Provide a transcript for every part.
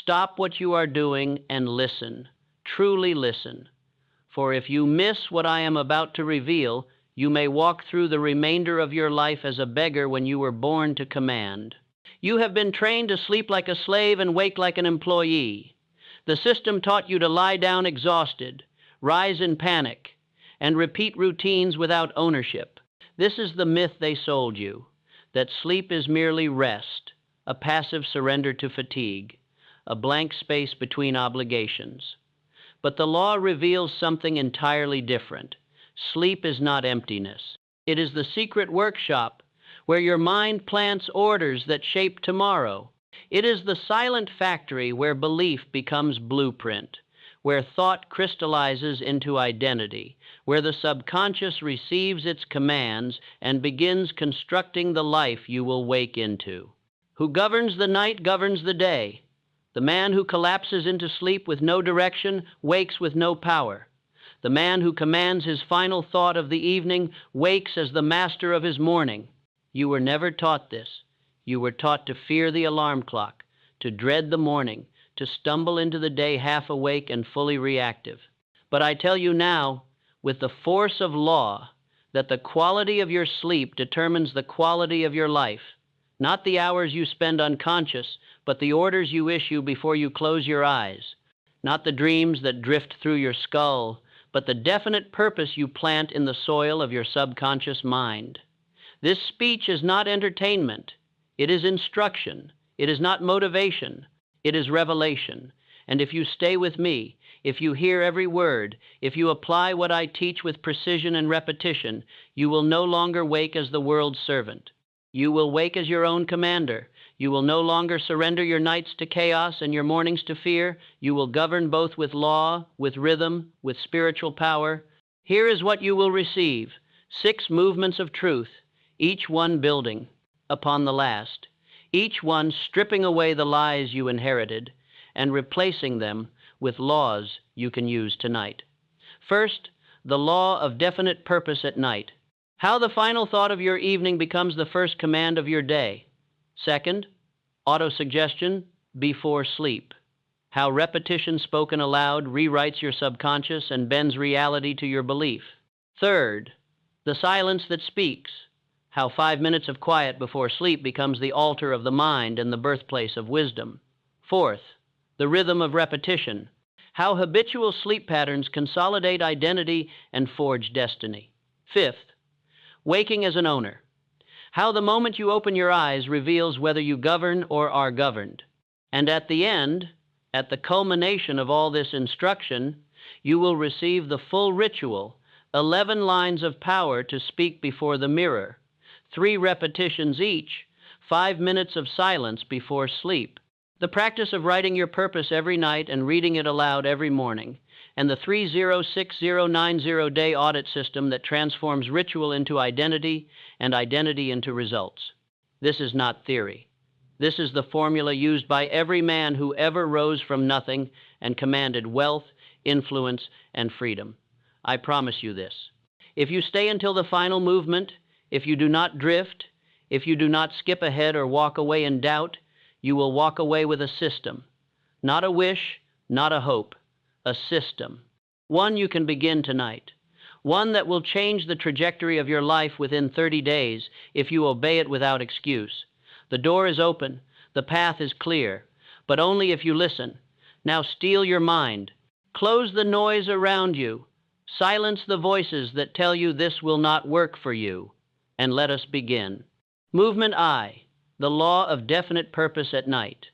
Stop what you are doing and listen. Truly listen. For if you miss what I am about to reveal, you may walk through the remainder of your life as a beggar when you were born to command. You have been trained to sleep like a slave and wake like an employee. The system taught you to lie down exhausted, rise in panic, and repeat routines without ownership. This is the myth they sold you, that sleep is merely rest, a passive surrender to fatigue, a blank space between obligations. But the law reveals something entirely different. Sleep is not emptiness. It is the secret workshop where your mind plants orders that shape tomorrow. It is the silent factory where belief becomes blueprint, where thought crystallizes into identity, where the subconscious receives its commands and begins constructing the life you will wake into. Who governs the night governs the day. The man who collapses into sleep with no direction wakes with no power. The man who commands his final thought of the evening wakes as the master of his morning. You were never taught this. You were taught to fear the alarm clock, to dread the morning, to stumble into the day half awake and fully reactive. But I tell you now, with the force of law, that the quality of your sleep determines the quality of your life. Not the hours you spend unconscious, but the orders you issue before you close your eyes. Not the dreams that drift through your skull, but the definite purpose you plant in the soil of your subconscious mind. This speech is not entertainment. It is instruction. It is not motivation. It is revelation. And if you stay with me, if you hear every word, if you apply what I teach with precision and repetition, you will no longer wake as the world's servant. You will wake as your own commander. You will no longer surrender your nights to chaos and your mornings to fear. You will govern both with law, with rhythm, with spiritual power. Here is what you will receive: 6 movements of truth, each one building upon the last, each one stripping away the lies you inherited and replacing them with laws you can use tonight. First, the law of definite purpose at night. How the final thought of your evening becomes the first command of your day. Second, autosuggestion before sleep. How repetition spoken aloud rewrites your subconscious and bends reality to your belief. Third, the silence that speaks. How 5 minutes of quiet before sleep becomes the altar of the mind and the birthplace of wisdom. Fourth, the rhythm of repetition. How habitual sleep patterns consolidate identity and forge destiny. Fifth, waking as an owner. How the moment you open your eyes reveals whether you govern or are governed. And at the end, at the culmination of all this instruction, you will receive the full ritual, 11 lines of power to speak before the mirror, 3 repetitions each, 5 minutes of silence before sleep, the practice of writing your purpose every night and reading it aloud every morning, and the 306090-day audit system that transforms ritual into identity and identity into results. This is not theory. This is the formula used by every man who ever rose from nothing and commanded wealth, influence, and freedom. I promise you this. If you stay until the final movement, if you do not drift, if you do not skip ahead or walk away in doubt, you will walk away with a system. Not a wish, not a hope. A system. One you can begin tonight. One that will change the trajectory of your life within 30 days if you obey it without excuse. The door is open. The path is clear. But only if you listen. Now steel your mind. Close the noise around you. Silence the voices that tell you this will not work for you. And let us begin. Movement I, the law of definite purpose at night.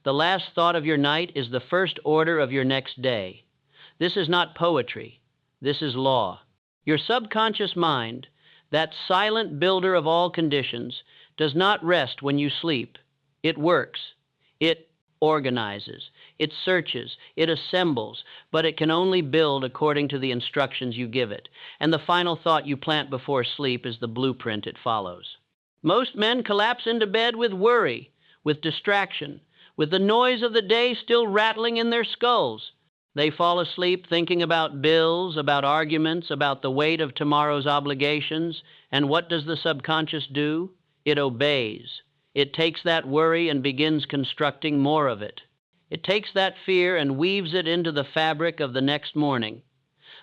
The last thought of your night is the first order of your next day. This is not poetry. This is law. Your subconscious mind, that silent builder of all conditions, does not rest when you sleep. It works. It organizes. It searches. It assembles. But it can only build according to the instructions you give it. And the final thought you plant before sleep is the blueprint it follows. Most men collapse into bed with worry, with distraction, with the noise of the day still rattling in their skulls. They fall asleep thinking about bills, about arguments, about the weight of tomorrow's obligations. And what does the subconscious do? It obeys. It takes that worry and begins constructing more of it. It takes that fear and weaves it into the fabric of the next morning.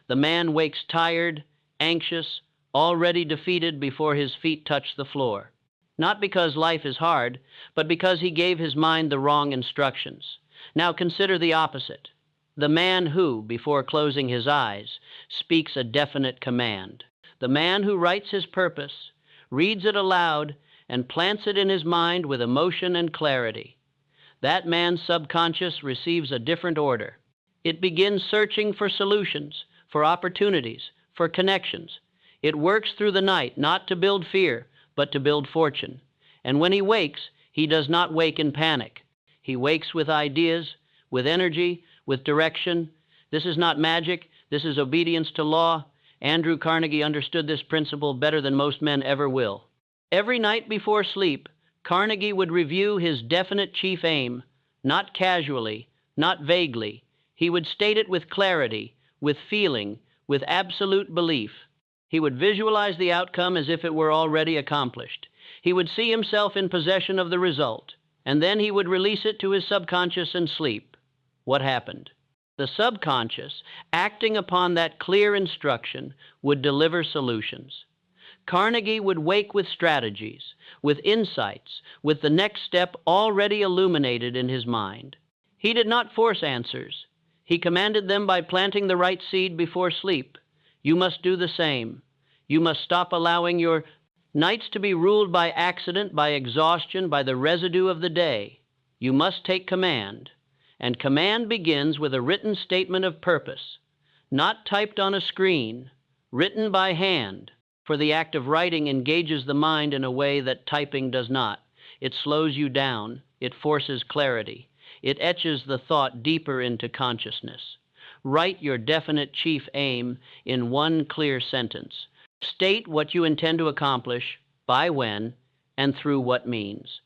The man wakes tired, anxious, already defeated before his feet touch the floor. Not because life is hard, but because he gave his mind the wrong instructions. Now consider the opposite. The man who, before closing his eyes, speaks a definite command. The man who writes his purpose, reads it aloud, and plants it in his mind with emotion and clarity. That man's subconscious receives a different order. It begins searching for solutions, for opportunities, for connections. It works through the night, not to build fear, but to build fortune. And when he wakes, he does not wake in panic. He wakes with ideas, with energy, with direction. This is not magic. This is obedience to law. Andrew Carnegie understood this principle better than most men ever will. Every night before sleep, Carnegie would review his definite chief aim, not casually, not vaguely. He would state it with clarity, with feeling, with absolute belief. He would visualize the outcome as if it were already accomplished. He would see himself in possession of the result, and then he would release it to his subconscious and sleep. What happened? The subconscious, acting upon that clear instruction, would deliver solutions. Carnegie would wake with strategies, with insights, with the next step already illuminated in his mind. He did not force answers. He commanded them by planting the right seed before sleep. You must do the same. You must stop allowing your nights to be ruled by accident, by exhaustion, by the residue of the day. You must take command. And command begins with a written statement of purpose, not typed on a screen, written by hand. For the act of writing engages the mind in a way that typing does not. It slows you down. It forces clarity. It etches the thought deeper into consciousness. Write your definite chief aim in one clear sentence. State what you intend to accomplish, by when, and through what means.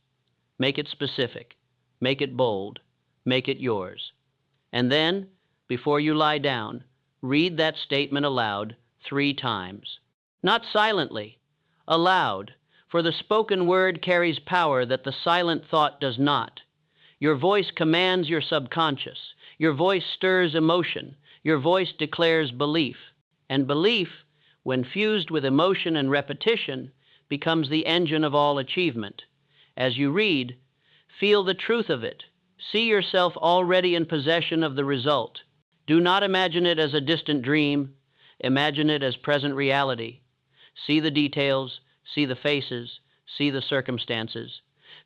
Make it specific. Make it bold. Make it yours. And then, before you lie down, read that statement aloud 3 times. Not silently, aloud, for the spoken word carries power that the silent thought does not. Your voice commands your subconscious. Your voice stirs emotion. Your voice declares belief. And belief, when fused with emotion and repetition, becomes the engine of all achievement. As you read, feel the truth of it. See yourself already in possession of the result. Do not imagine it as a distant dream. Imagine it as present reality. See the details, see the faces, see the circumstances.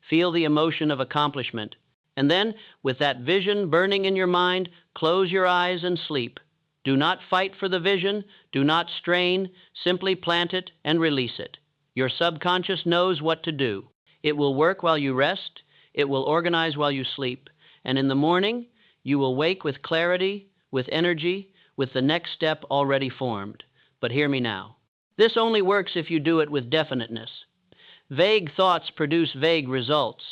Feel the emotion of accomplishment. And then, with that vision burning in your mind, close your eyes and sleep. Do not fight for the vision. Do not strain. Simply plant it and release it. Your subconscious knows what to do. It will work while you rest. It will organize while you sleep. And in the morning, you will wake with clarity, with energy, with the next step already formed. But hear me now. This only works if you do it with definiteness. Vague thoughts produce vague results.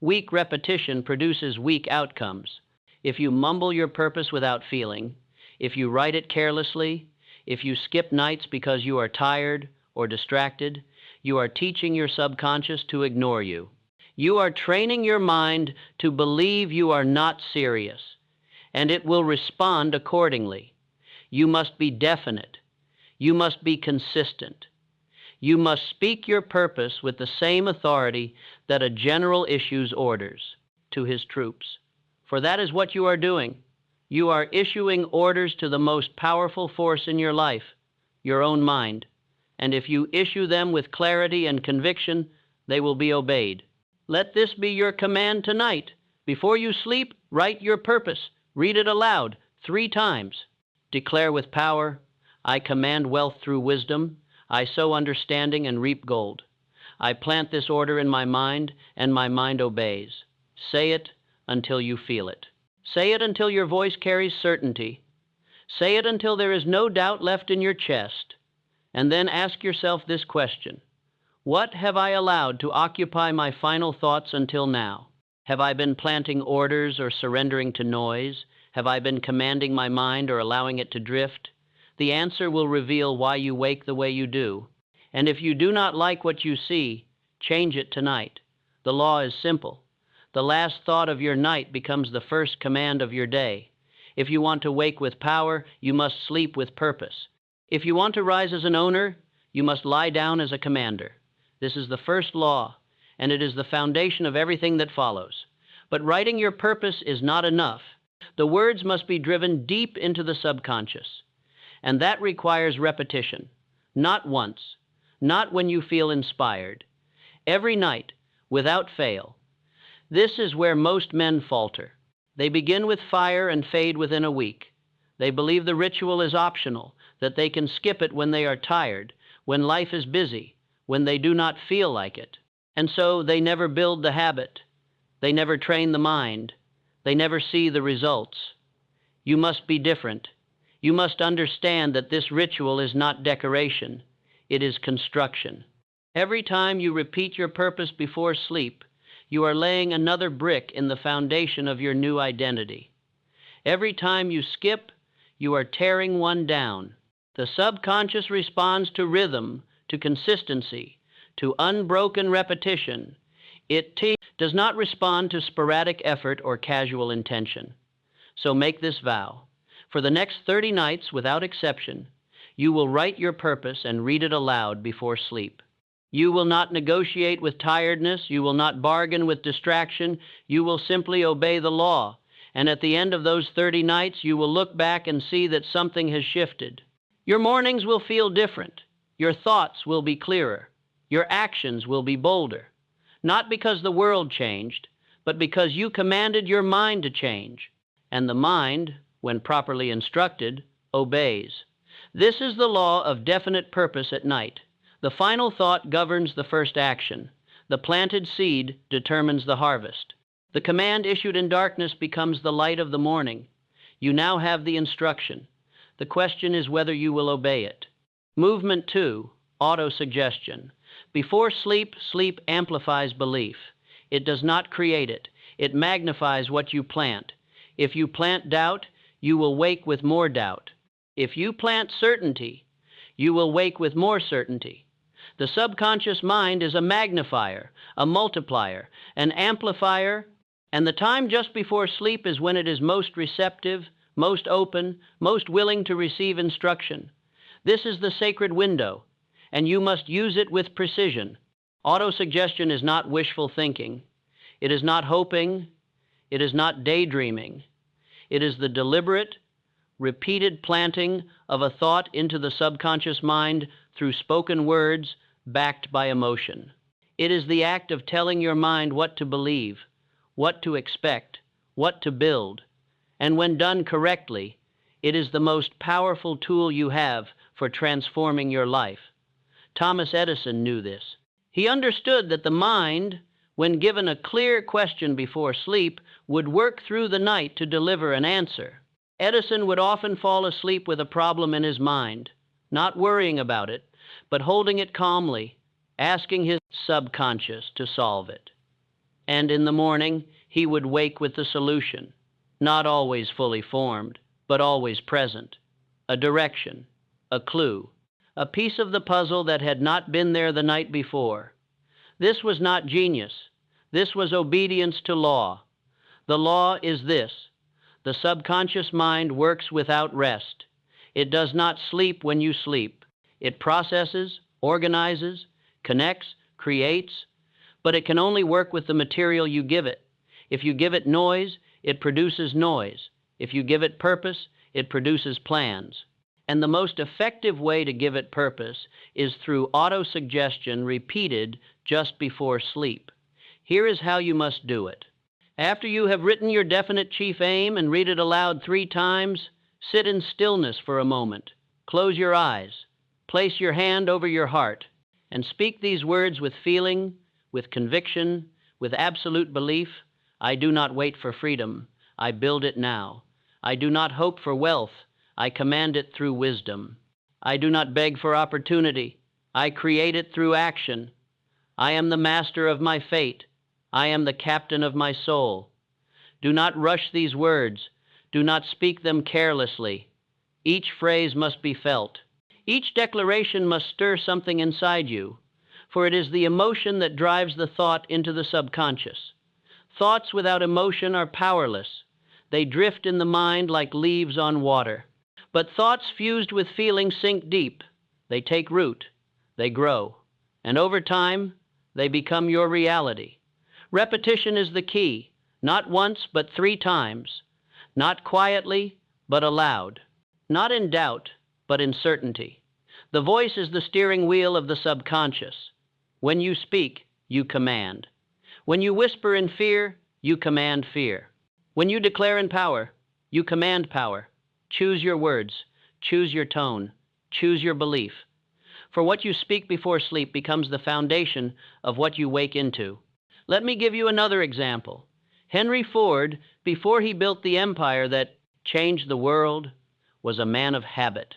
Weak repetition produces weak outcomes. If you mumble your purpose without feeling, if you write it carelessly, if you skip nights because you are tired or distracted, you are teaching your subconscious to ignore you. You are training your mind to believe you are not serious, and it will respond accordingly. You must be definite. You must be consistent. You must speak your purpose with the same authority that a general issues orders to his troops. For that is what you are doing. You are issuing orders to the most powerful force in your life, your own mind. And if you issue them with clarity and conviction, they will be obeyed. Let this be your command tonight. Before you sleep, write your purpose. Read it aloud 3 times. Declare with power, I command wealth through wisdom. I sow understanding and reap gold. I plant this order in my mind, and my mind obeys. Say it until you feel it. Say it until your voice carries certainty. Say it until there is no doubt left in your chest. And then ask yourself this question. What have I allowed to occupy my final thoughts until now? Have I been planting orders or surrendering to noise? Have I been commanding my mind or allowing it to drift? The answer will reveal why you wake the way you do. And if you do not like what you see, change it tonight. The law is simple. The last thought of your night becomes the first command of your day. If you want to wake with power, you must sleep with purpose. If you want to rise as an owner, you must lie down as a commander. This is the first law, and it is the foundation of everything that follows. But writing your purpose is not enough. The words must be driven deep into the subconscious, and that requires repetition. Not once, not when you feel inspired. Every night, without fail. This is where most men falter. They begin with fire and fade within a week. They believe the ritual is optional, that they can skip it when they are tired, when life is busy, when they do not feel like it. And so they never build the habit. They never train the mind. They never see the results. You must be different. You must understand that this ritual is not decoration. It is construction. Every time you repeat your purpose before sleep, you are laying another brick in the foundation of your new identity. Every time you skip, you are tearing one down. The subconscious responds to rhythm, to consistency, to unbroken repetition. It does not respond to sporadic effort or casual intention. So make this vow. For the next 30 nights, without exception, you will write your purpose and read it aloud before sleep. You will not negotiate with tiredness. You will not bargain with distraction. You will simply obey the law. And at the end of those 30 nights, you will look back and see that something has shifted. Your mornings will feel different. Your thoughts will be clearer. Your actions will be bolder. Not because the world changed, but because you commanded your mind to change. And the mind, when properly instructed, obeys. This is the law of definite purpose at night. The final thought governs the first action. The planted seed determines the harvest. The command issued in darkness becomes the light of the morning. You now have the instruction. The question is whether you will obey it. Movement 2, autosuggestion. Before sleep, sleep amplifies belief. It does not create it. It magnifies what you plant. If you plant doubt, you will wake with more doubt. If you plant certainty, you will wake with more certainty. The subconscious mind is a magnifier, a multiplier, an amplifier, and the time just before sleep is when it is most receptive, most open, most willing to receive instruction. This is the sacred window, and you must use it with precision. Autosuggestion is not wishful thinking. It is not hoping. It is not daydreaming. It is the deliberate, repeated planting of a thought into the subconscious mind through spoken words backed by emotion. It is the act of telling your mind what to believe, what to expect, what to build, and when done correctly, it is the most powerful tool you have for transforming your life. Thomas Edison knew this. He understood that the mind, when given a clear question before sleep, would work through the night to deliver an answer. Edison would often fall asleep with a problem in his mind, not worrying about it, but holding it calmly, asking his subconscious to solve it. And in the morning, he would wake with the solution, not always fully formed, but always present, a direction, a clue, a piece of the puzzle that had not been there the night before. This was not genius. This was obedience to law. The law is this: the subconscious mind works without rest. It does not sleep when you sleep. It processes, organizes, connects, creates, but it can only work with the material you give it. If you give it noise, it produces noise. If you give it purpose, it produces plans. And the most effective way to give it purpose is through autosuggestion repeated just before sleep. Here is how you must do it. After you have written your definite chief aim and read it aloud 3 times, sit in stillness for a moment. Close your eyes. Place your hand over your heart and speak these words with feeling, with conviction, with absolute belief. I do not wait for freedom. I build it now. I do not hope for wealth. I command it through wisdom. I do not beg for opportunity. I create it through action. I am the master of my fate. I am the captain of my soul. Do not rush these words. Do not speak them carelessly. Each phrase must be felt. Each declaration must stir something inside you, for it is the emotion that drives the thought into the subconscious. Thoughts without emotion are powerless. They drift in the mind like leaves on water. But thoughts fused with feeling sink deep. They take root. They grow. And over time, they become your reality. Repetition is the key. Not once, but 3 times. Not quietly, but aloud. Not in doubt, but in certainty. The voice is the steering wheel of the subconscious. When you speak, you command. When you whisper in fear, you command fear. When you declare in power, you command power. Choose your words. Choose your tone. Choose your belief. For what you speak before sleep becomes the foundation of what you wake into. Let me give you another example. Henry Ford, before he built the empire that changed the world, was a man of habit.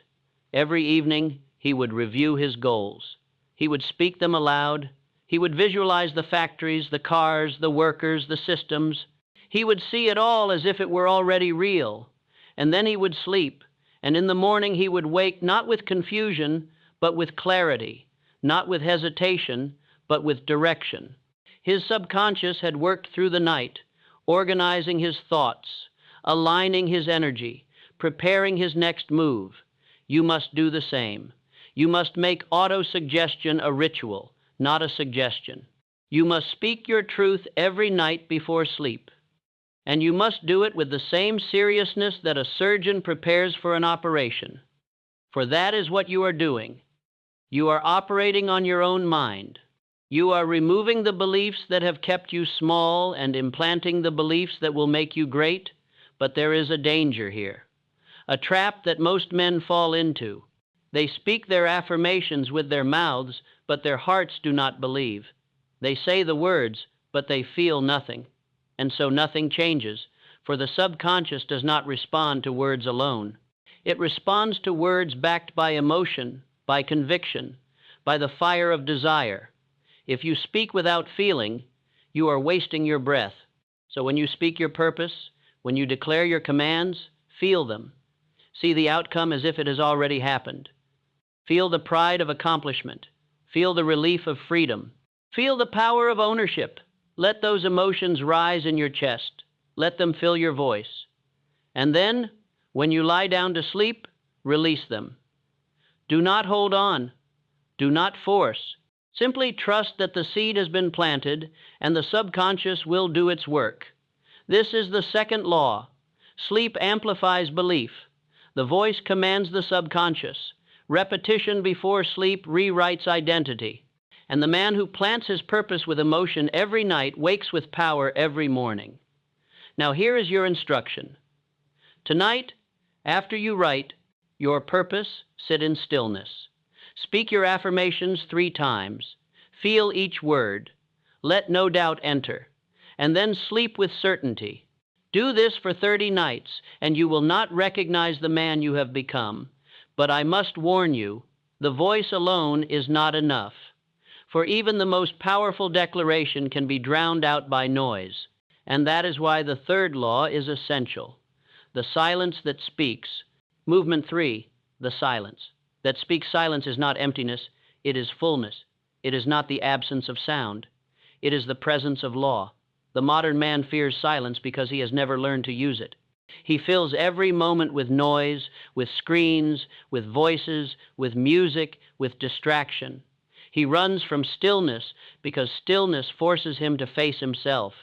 Every evening, he would review his goals. He would speak them aloud. He would visualize the factories, the cars, the workers, the systems. He would see it all as if it were already real. And then he would sleep. And in the morning, he would wake not with confusion, but with clarity, not with hesitation, but with direction. His subconscious had worked through the night, organizing his thoughts, aligning his energy, preparing his next move. You must do the same. You must make auto-suggestion a ritual, not a suggestion. You must speak your truth every night before sleep. And you must do it with the same seriousness that a surgeon prepares for an operation. For that is what you are doing. You are operating on your own mind. You are removing the beliefs that have kept you small and implanting the beliefs that will make you great, but there is a danger here. A trap that most men fall into. They speak their affirmations with their mouths, but their hearts do not believe. They say the words, but they feel nothing. And so nothing changes, for the subconscious does not respond to words alone. It responds to words backed by emotion, by conviction, by the fire of desire. If you speak without feeling, you are wasting your breath. So when you speak your purpose, when you declare your commands, feel them. See the outcome as if it has already happened. Feel the pride of accomplishment. Feel the relief of freedom. Feel the power of ownership. Let those emotions rise in your chest. Let them fill your voice. And then, when you lie down to sleep, release them. Do not hold on. Do not force. Simply trust that the seed has been planted and the subconscious will do its work. This is the second law. Sleep amplifies belief. The voice commands the subconscious. Repetition before sleep rewrites identity. And the man who plants his purpose with emotion every night wakes with power every morning. Now here is your instruction. Tonight, after you write your purpose, sit in stillness. Speak your affirmations 3 times. Feel each word. Let no doubt enter. And then sleep with certainty. Do this for 30 nights, and you will not recognize the man you have become. But I must warn you, the voice alone is not enough. For even the most powerful declaration can be drowned out by noise. And that is why the third law is essential. The silence that speaks. Movement 3, the silence. That speaks silence is not emptiness, it is fullness. It is not the absence of sound. It is the presence of law. The modern man fears silence because he has never learned to use it. He fills every moment with noise, with screens, with voices, with music, with distraction. He runs from stillness because stillness forces him to face himself.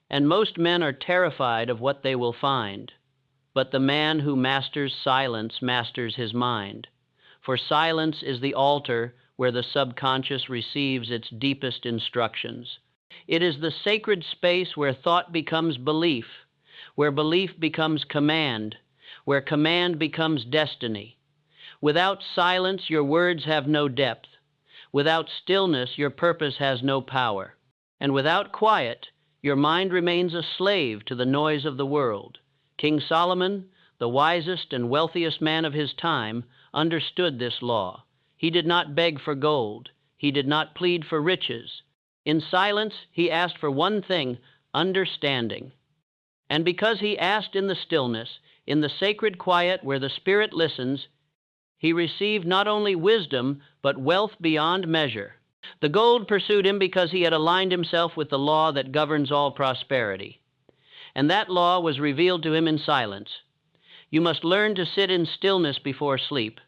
And most men are terrified of what they will find. But the man who masters silence masters his mind. For silence is the altar where the subconscious receives its deepest instructions. It is the sacred space where thought becomes belief, where belief becomes command, where command becomes destiny. Without silence, your words have no depth. Without stillness, your purpose has no power. And without quiet, your mind remains a slave to the noise of the world. King Solomon, the wisest and wealthiest man of his time, understood this law. He did not beg for gold. He did not plead for riches. In silence, he asked for one thing, understanding. And because he asked in the stillness, in the sacred quiet where the Spirit listens, he received not only wisdom, but wealth beyond measure. The gold pursued him because he had aligned himself with the law that governs all prosperity. And that law was revealed to him in silence. You must learn to sit in stillness before sleep,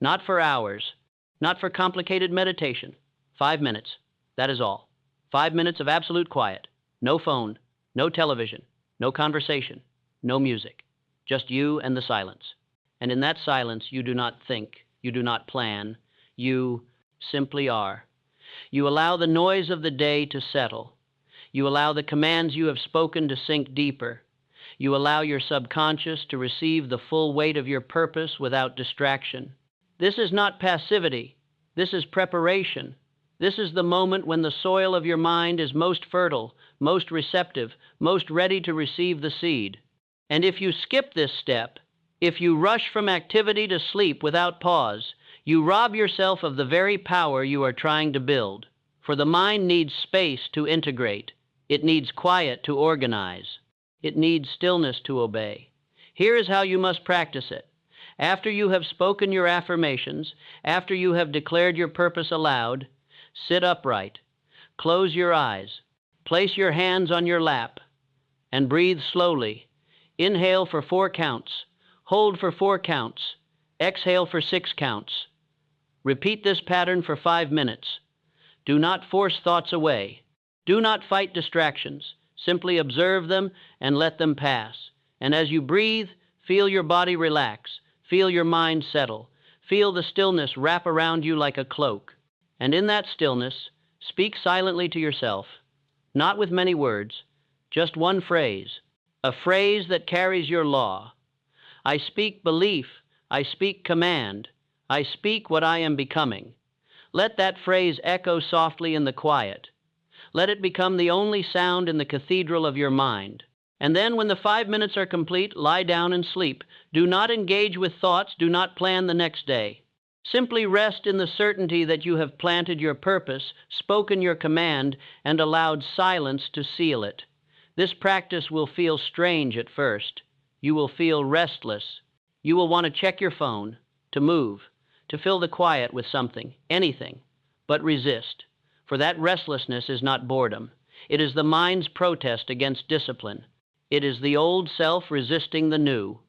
not for hours, not for complicated meditation. 5 minutes, that is all. 5 minutes of absolute quiet. No phone, no television, no conversation, no music. Just you and the silence. And in that silence, you do not think, you do not plan, you simply are. You allow the noise of the day to settle. You allow the commands you have spoken to sink deeper. You allow your subconscious to receive the full weight of your purpose without distraction. This is not passivity. This is preparation. This is the moment when the soil of your mind is most fertile, most receptive, most ready to receive the seed. And if you skip this step, if you rush from activity to sleep without pause, you rob yourself of the very power you are trying to build. For the mind needs space to integrate. It needs quiet to organize. It needs stillness to obey. Here is how you must practice it. After you have spoken your affirmations, after you have declared your purpose aloud, sit upright, close your eyes, place your hands on your lap, and breathe slowly. Inhale for 4 counts, hold for 4 counts, exhale for 6 counts. Repeat this pattern for 5 minutes. Do not force thoughts away. Do not fight distractions. Simply observe them and let them pass. And as you breathe, feel your body relax. Feel your mind settle. Feel the stillness wrap around you like a cloak. And in that stillness, speak silently to yourself, not with many words, just one phrase, a phrase that carries your law. I speak belief. I speak command. I speak what I am becoming. Let that phrase echo softly in the quiet. Let it become the only sound in the cathedral of your mind. And then when the 5 minutes are complete, lie down and sleep. Do not engage with thoughts. Do not plan the next day. Simply rest in the certainty that you have planted your purpose, spoken your command, and allowed silence to seal it. This practice will feel strange at first. You will feel restless. You will want to check your phone, to move, to fill the quiet with something, anything, but resist. For that restlessness is not boredom. It is the mind's protest against discipline. It is the old self resisting the new.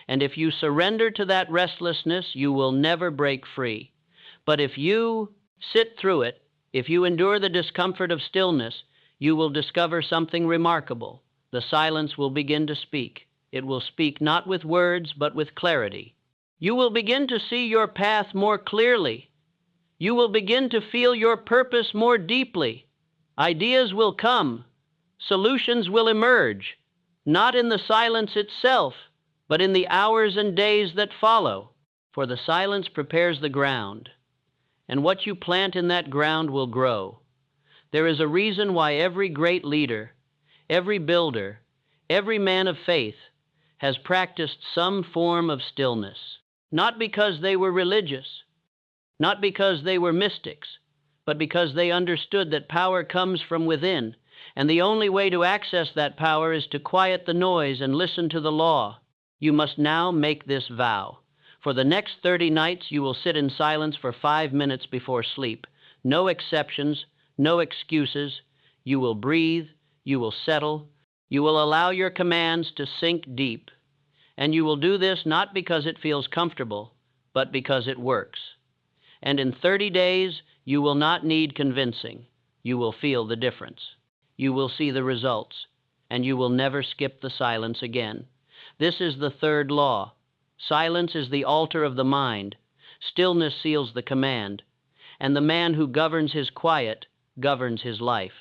And if you surrender to that restlessness, you will never break free. But if you sit through it, if you endure the discomfort of stillness, you will discover something remarkable. The silence will begin to speak. It will speak not with words, but with clarity. You will begin to see your path more clearly. You will begin to feel your purpose more deeply. Ideas will come. Solutions will emerge, not in the silence itself, but in the hours and days that follow. For the silence prepares the ground, and what you plant in that ground will grow. There is a reason why every great leader, every builder, every man of faith has practiced some form of stillness, not because they were religious, not because they were mystics, but because they understood that power comes from within, and the only way to access that power is to quiet the noise and listen to the law. You must now make this vow. For the next 30 nights, you will sit in silence for 5 minutes before sleep. No exceptions, no excuses. You will breathe, you will settle, you will allow your commands to sink deep. And you will do this not because it feels comfortable, but because it works. And in 30 days, you will not need convincing. You will feel the difference. You will see the results, and you will never skip the silence again. This is the third law. Silence is the altar of the mind. Stillness seals the command. And the man who governs his quiet governs his life.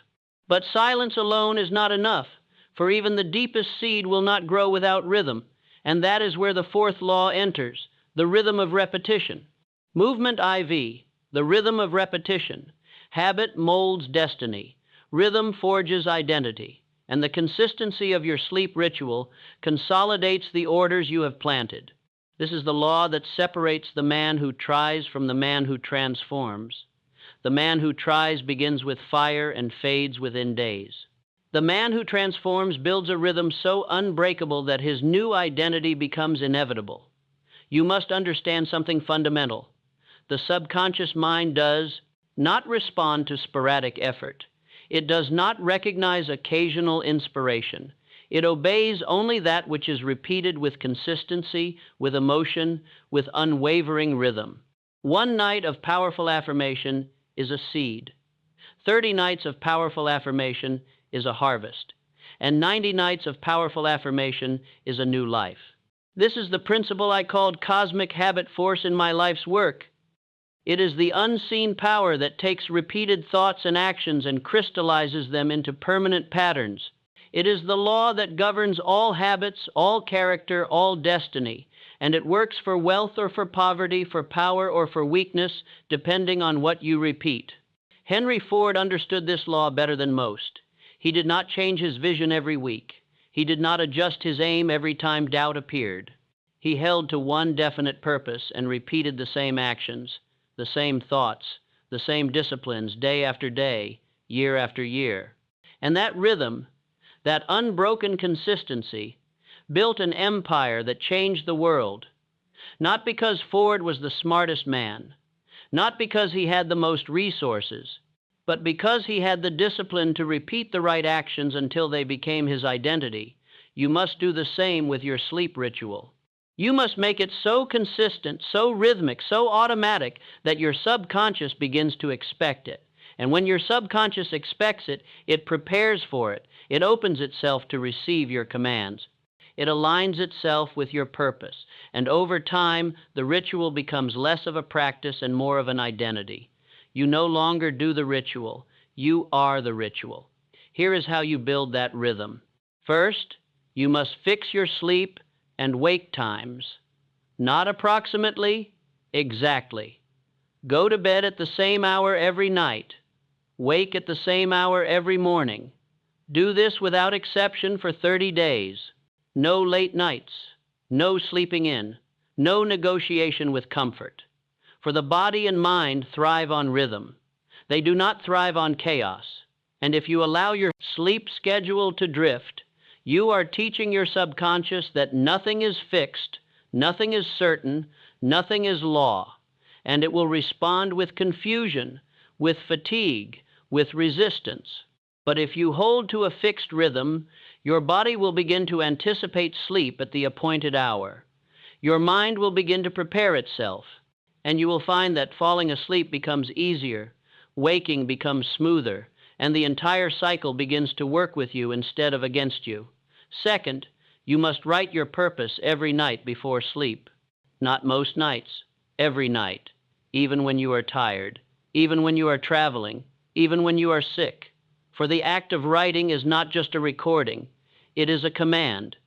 But silence alone is not enough, for even the deepest seed will not grow without rhythm. And that is where the fourth law enters, the rhythm of repetition. Movement IV, the rhythm of repetition. Habit molds destiny. Rhythm forges identity. And the consistency of your sleep ritual consolidates the orders you have planted. This is the law that separates the man who tries from the man who transforms. The man who tries begins with fire and fades within days. The man who transforms builds a rhythm so unbreakable that his new identity becomes inevitable. You must understand something fundamental. The subconscious mind does not respond to sporadic effort. It does not recognize occasional inspiration. It obeys only that which is repeated with consistency, with emotion, with unwavering rhythm. One night of powerful affirmation is a seed. 30 nights of powerful affirmation is a harvest. And 90 nights of powerful affirmation is a new life. This is the principle I called cosmic habit force in my life's work. It is the unseen power that takes repeated thoughts and actions and crystallizes them into permanent patterns. It is the law that governs all habits, all character, all destiny, and it works for wealth or for poverty, for power or for weakness, depending on what you repeat. Henry Ford understood this law better than most. He did not change his vision every week. He did not adjust his aim every time doubt appeared. He held to one definite purpose and repeated the same actions, the same thoughts, the same disciplines day after day, year after year. And that rhythm, that unbroken consistency, built an empire that changed the world. Not because Ford was the smartest man, not because he had the most resources, but because he had the discipline to repeat the right actions until they became his identity. You must do the same with your sleep ritual. You must make it so consistent, so rhythmic, so automatic that your subconscious begins to expect it. And when your subconscious expects it, it prepares for it. It opens itself to receive your commands. It aligns itself with your purpose. And over time, the ritual becomes less of a practice and more of an identity. You no longer do the ritual. You are the ritual. Here is how you build that rhythm. First, you must fix your sleep and wake times. Not approximately, exactly. Go to bed at the same hour every night. Wake at the same hour every morning. Do this without exception for 30 days. No late nights. No sleeping in. No negotiation with comfort. For the body and mind thrive on rhythm. They do not thrive on chaos. And if you allow your sleep schedule to drift, you are teaching your subconscious that nothing is fixed, nothing is certain, nothing is law, and it will respond with confusion, with fatigue, with resistance. But if you hold to a fixed rhythm, your body will begin to anticipate sleep at the appointed hour. Your mind will begin to prepare itself, and you will find that falling asleep becomes easier, waking becomes smoother, and the entire cycle begins to work with you instead of against you. Second, you must write your purpose every night before sleep. Not most nights, every night, even when you are tired, even when you are traveling, even when you are sick. For the act of writing is not just a recording. It is a command.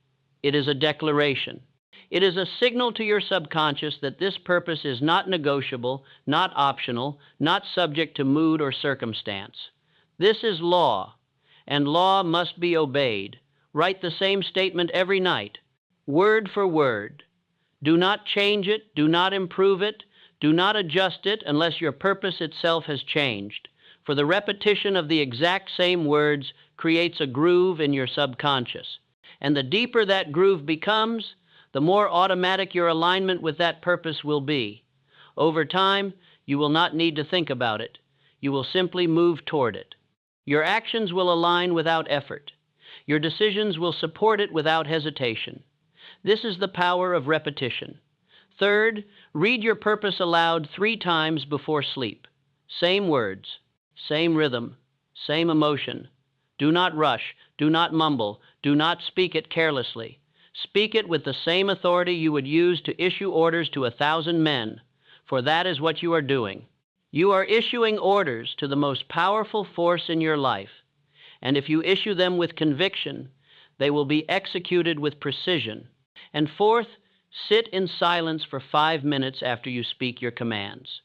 It is a declaration. It is a signal to your subconscious that this purpose is not negotiable, not optional, not subject to mood or circumstance. This is law, and law must be obeyed. Write the same statement every night, word for word. Do not change it, do not improve it, do not adjust it unless your purpose itself has changed. For the repetition of the exact same words creates a groove in your subconscious. And the deeper that groove becomes, the more automatic your alignment with that purpose will be. Over time, you will not need to think about it. You will simply move toward it. Your actions will align without effort. Your decisions will support it without hesitation. This is the power of repetition. Third, read your purpose aloud 3 times before sleep. Same words. Same rhythm, same emotion. Do not rush, do not mumble, do not speak it carelessly. Speak it with the same authority you would use to issue orders to 1,000 men, for that is what you are doing. You are issuing orders to the most powerful force in your life, and if you issue them with conviction, they will be executed with precision. And fourth, sit in silence for 5 minutes after you speak your commands.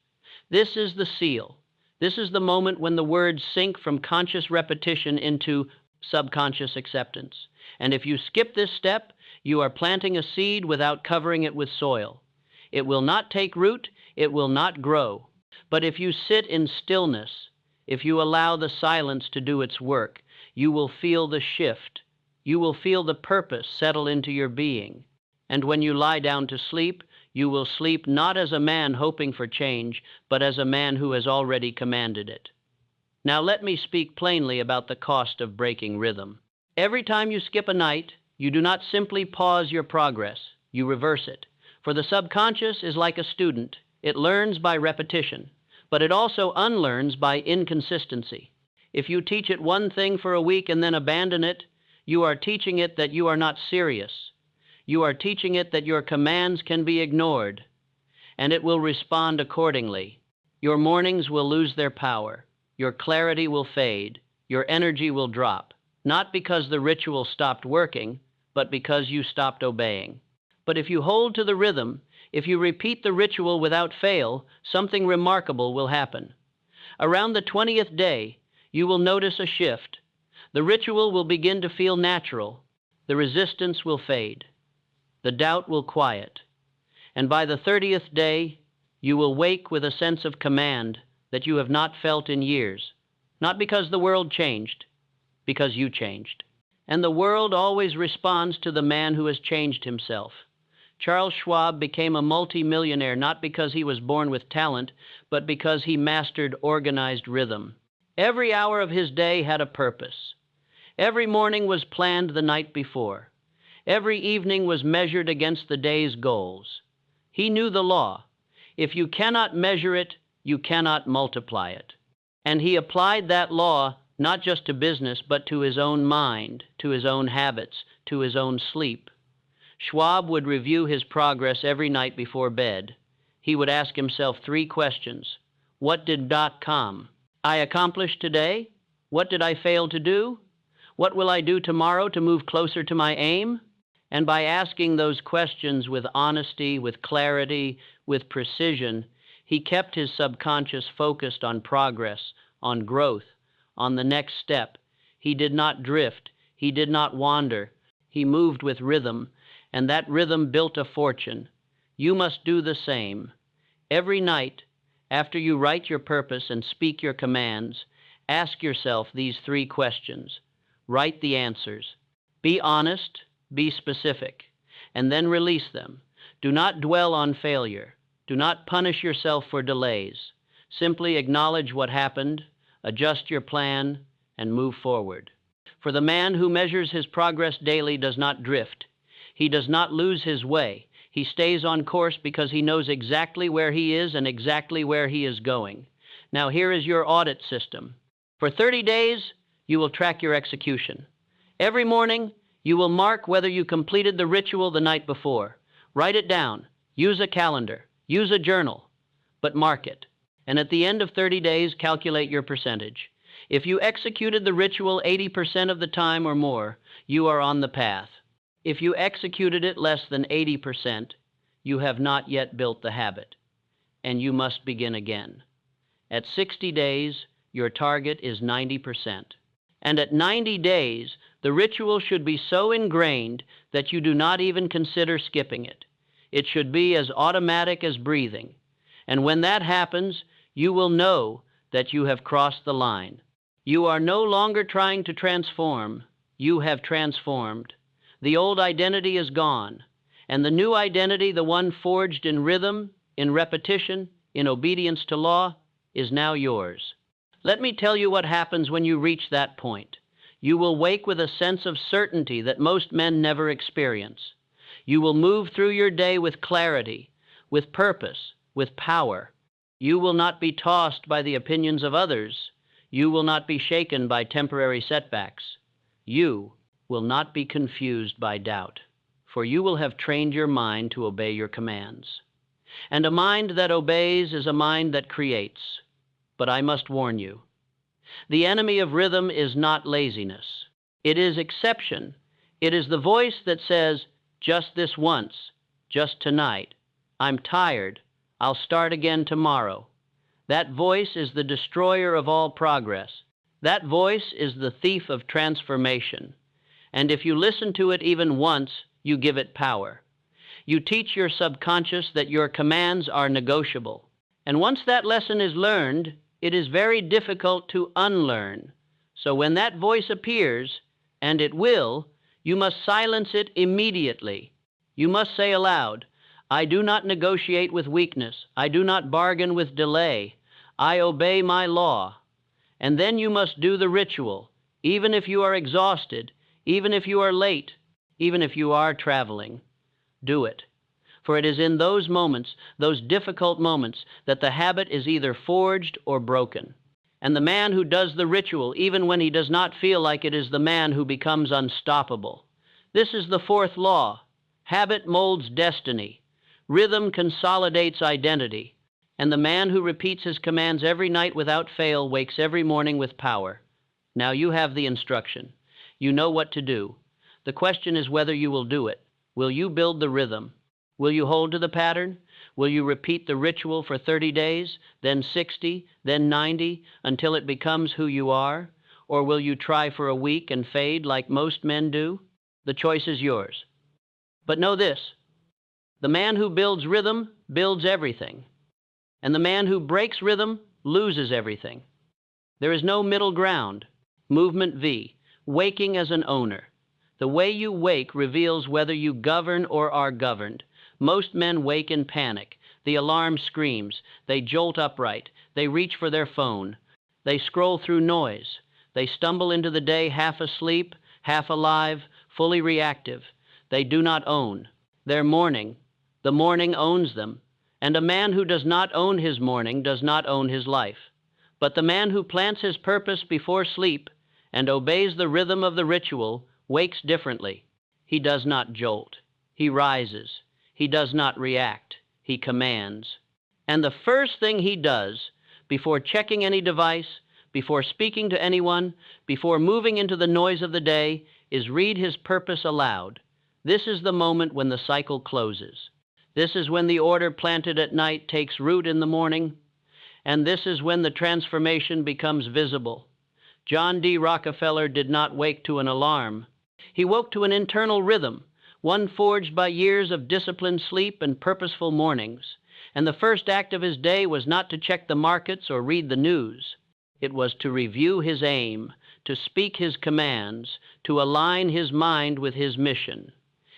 This is the seal. This is the moment when the words sink from conscious repetition into subconscious acceptance. And if you skip this step, you are planting a seed without covering it with soil. It will not take root, it will not grow. But if you sit in stillness, if you allow the silence to do its work, you will feel the shift. You will feel the purpose settle into your being. And when you lie down to sleep, You will sleep not as a man hoping for change, but as a man who has already commanded it. Now let me speak plainly about the cost of breaking rhythm. Every time you skip a night, you do not simply pause your progress, you reverse it. For the subconscious is like a student. It learns by repetition, but it also unlearns by inconsistency. If you teach it one thing for a week and then abandon it, you are teaching it that you are not serious. You are teaching it that your commands can be ignored, and it will respond accordingly. Your mornings will lose their power. Your clarity will fade. Your energy will drop, not because the ritual stopped working, but because you stopped obeying. But if you hold to the rhythm, if you repeat the ritual without fail, something remarkable will happen. Around the 20th day, you will notice a shift. The ritual will begin to feel natural. The resistance will fade. The doubt will quiet. And by the 30th day, you will wake with a sense of command that you have not felt in years, not because the world changed, because you changed. And the world always responds to the man who has changed himself. Charles Schwab became a multi-millionaire not because he was born with talent, but because he mastered organized rhythm. Every hour of his day had a purpose. Every morning was planned the night before. Every evening was measured against the day's goals. He knew the law. If you cannot measure it, you cannot multiply it. And he applied that law not just to business, but to his own mind, to his own habits, to his own sleep. Schwab would review his progress every night before bed. He would ask himself 3 questions. What did .com I accomplish today? What did I fail to do? What will I do tomorrow to move closer to my aim? And by asking those questions with honesty, with clarity, with precision, he kept his subconscious focused on progress, on growth, on the next step. He did not drift. He did not wander. He moved with rhythm, and that rhythm built a fortune. You must do the same. Every night, after you write your purpose and speak your commands, ask yourself these 3 questions. Write the answers. Be honest, be specific, and then release them. Do not dwell on failure. Do not punish yourself for delays. Simply acknowledge what happened, adjust your plan, and move forward. For the man who measures his progress daily does not drift. He does not lose his way. He stays on course because he knows exactly where he is and exactly where he is going. Now here is your audit system. For 30 days, you will track your execution. Every morning, you will mark whether you completed the ritual the night before. Write it down. Use a calendar. Use a journal. But mark it. And at the end of 30 days, calculate your percentage. If you executed the ritual 80% of the time or more, you are on the path. If you executed it less than 80%, you have not yet built the habit, and you must begin again. At 60 days, your target is 90%. And at 90 days, the ritual should be so ingrained that you do not even consider skipping it. It should be as automatic as breathing. And when that happens, you will know that you have crossed the line. You are no longer trying to transform. You have transformed. The old identity is gone, and the new identity, the one forged in rhythm, in repetition, in obedience to law, is now yours. Let me tell you what happens when you reach that point. You will wake with a sense of certainty that most men never experience. You will move through your day with clarity, with purpose, with power. You will not be tossed by the opinions of others. You will not be shaken by temporary setbacks. You will not be confused by doubt, for you will have trained your mind to obey your commands. And a mind that obeys is a mind that creates. But I must warn you, the enemy of rhythm is not laziness. It is exception. It is the voice that says, just this once, just tonight, I'm tired, I'll start again tomorrow. That voice is the destroyer of all progress. That voice is the thief of transformation. And if you listen to it even once, you give it power. You teach your subconscious that your commands are negotiable. And once that lesson is learned, it is very difficult to unlearn. So when that voice appears, and it will, you must silence it immediately. You must say aloud, I do not negotiate with weakness. I do not bargain with delay. I obey my law. And then you must do the ritual, even if you are exhausted, even if you are late, even if you are traveling. Do it. For it is in those moments, those difficult moments, that the habit is either forged or broken. And the man who does the ritual, even when he does not feel like it, is the man who becomes unstoppable. This is the fourth law. Habit molds destiny. Rhythm consolidates identity. And the man who repeats his commands every night without fail wakes every morning with power. Now you have the instruction. You know what to do. The question is whether you will do it. Will you build the rhythm? Will you hold to the pattern? Will you repeat the ritual for 30 days, then 60, then 90, until it becomes who you are? Or will you try for a week and fade like most men do? The choice is yours. But know this, the man who builds rhythm builds everything, and the man who breaks rhythm loses everything. There is no middle ground. Movement V, waking as an owner. The way you wake reveals whether you govern or are governed. Most men wake in panic. The alarm screams. They jolt upright. They reach for their phone. They scroll through noise. They stumble into the day half asleep, half alive, fully reactive. They do not own. Their morning. The morning owns them. And a man who does not own his morning does not own his life. But the man who plants his purpose before sleep and obeys the rhythm of the ritual wakes differently. He does not jolt. He rises. He does not react. He commands. And the first thing he does, before checking any device, before speaking to anyone, before moving into the noise of the day, is read his purpose aloud. This is the moment when the cycle closes. This is when the order planted at night takes root in the morning, and this is when the transformation becomes visible. John D. Rockefeller did not wake to an alarm. He woke to an internal rhythm, one forged by years of disciplined sleep and purposeful mornings. And the first act of his day was not to check the markets or read the news. It was to review his aim, to speak his commands, to align his mind with his mission.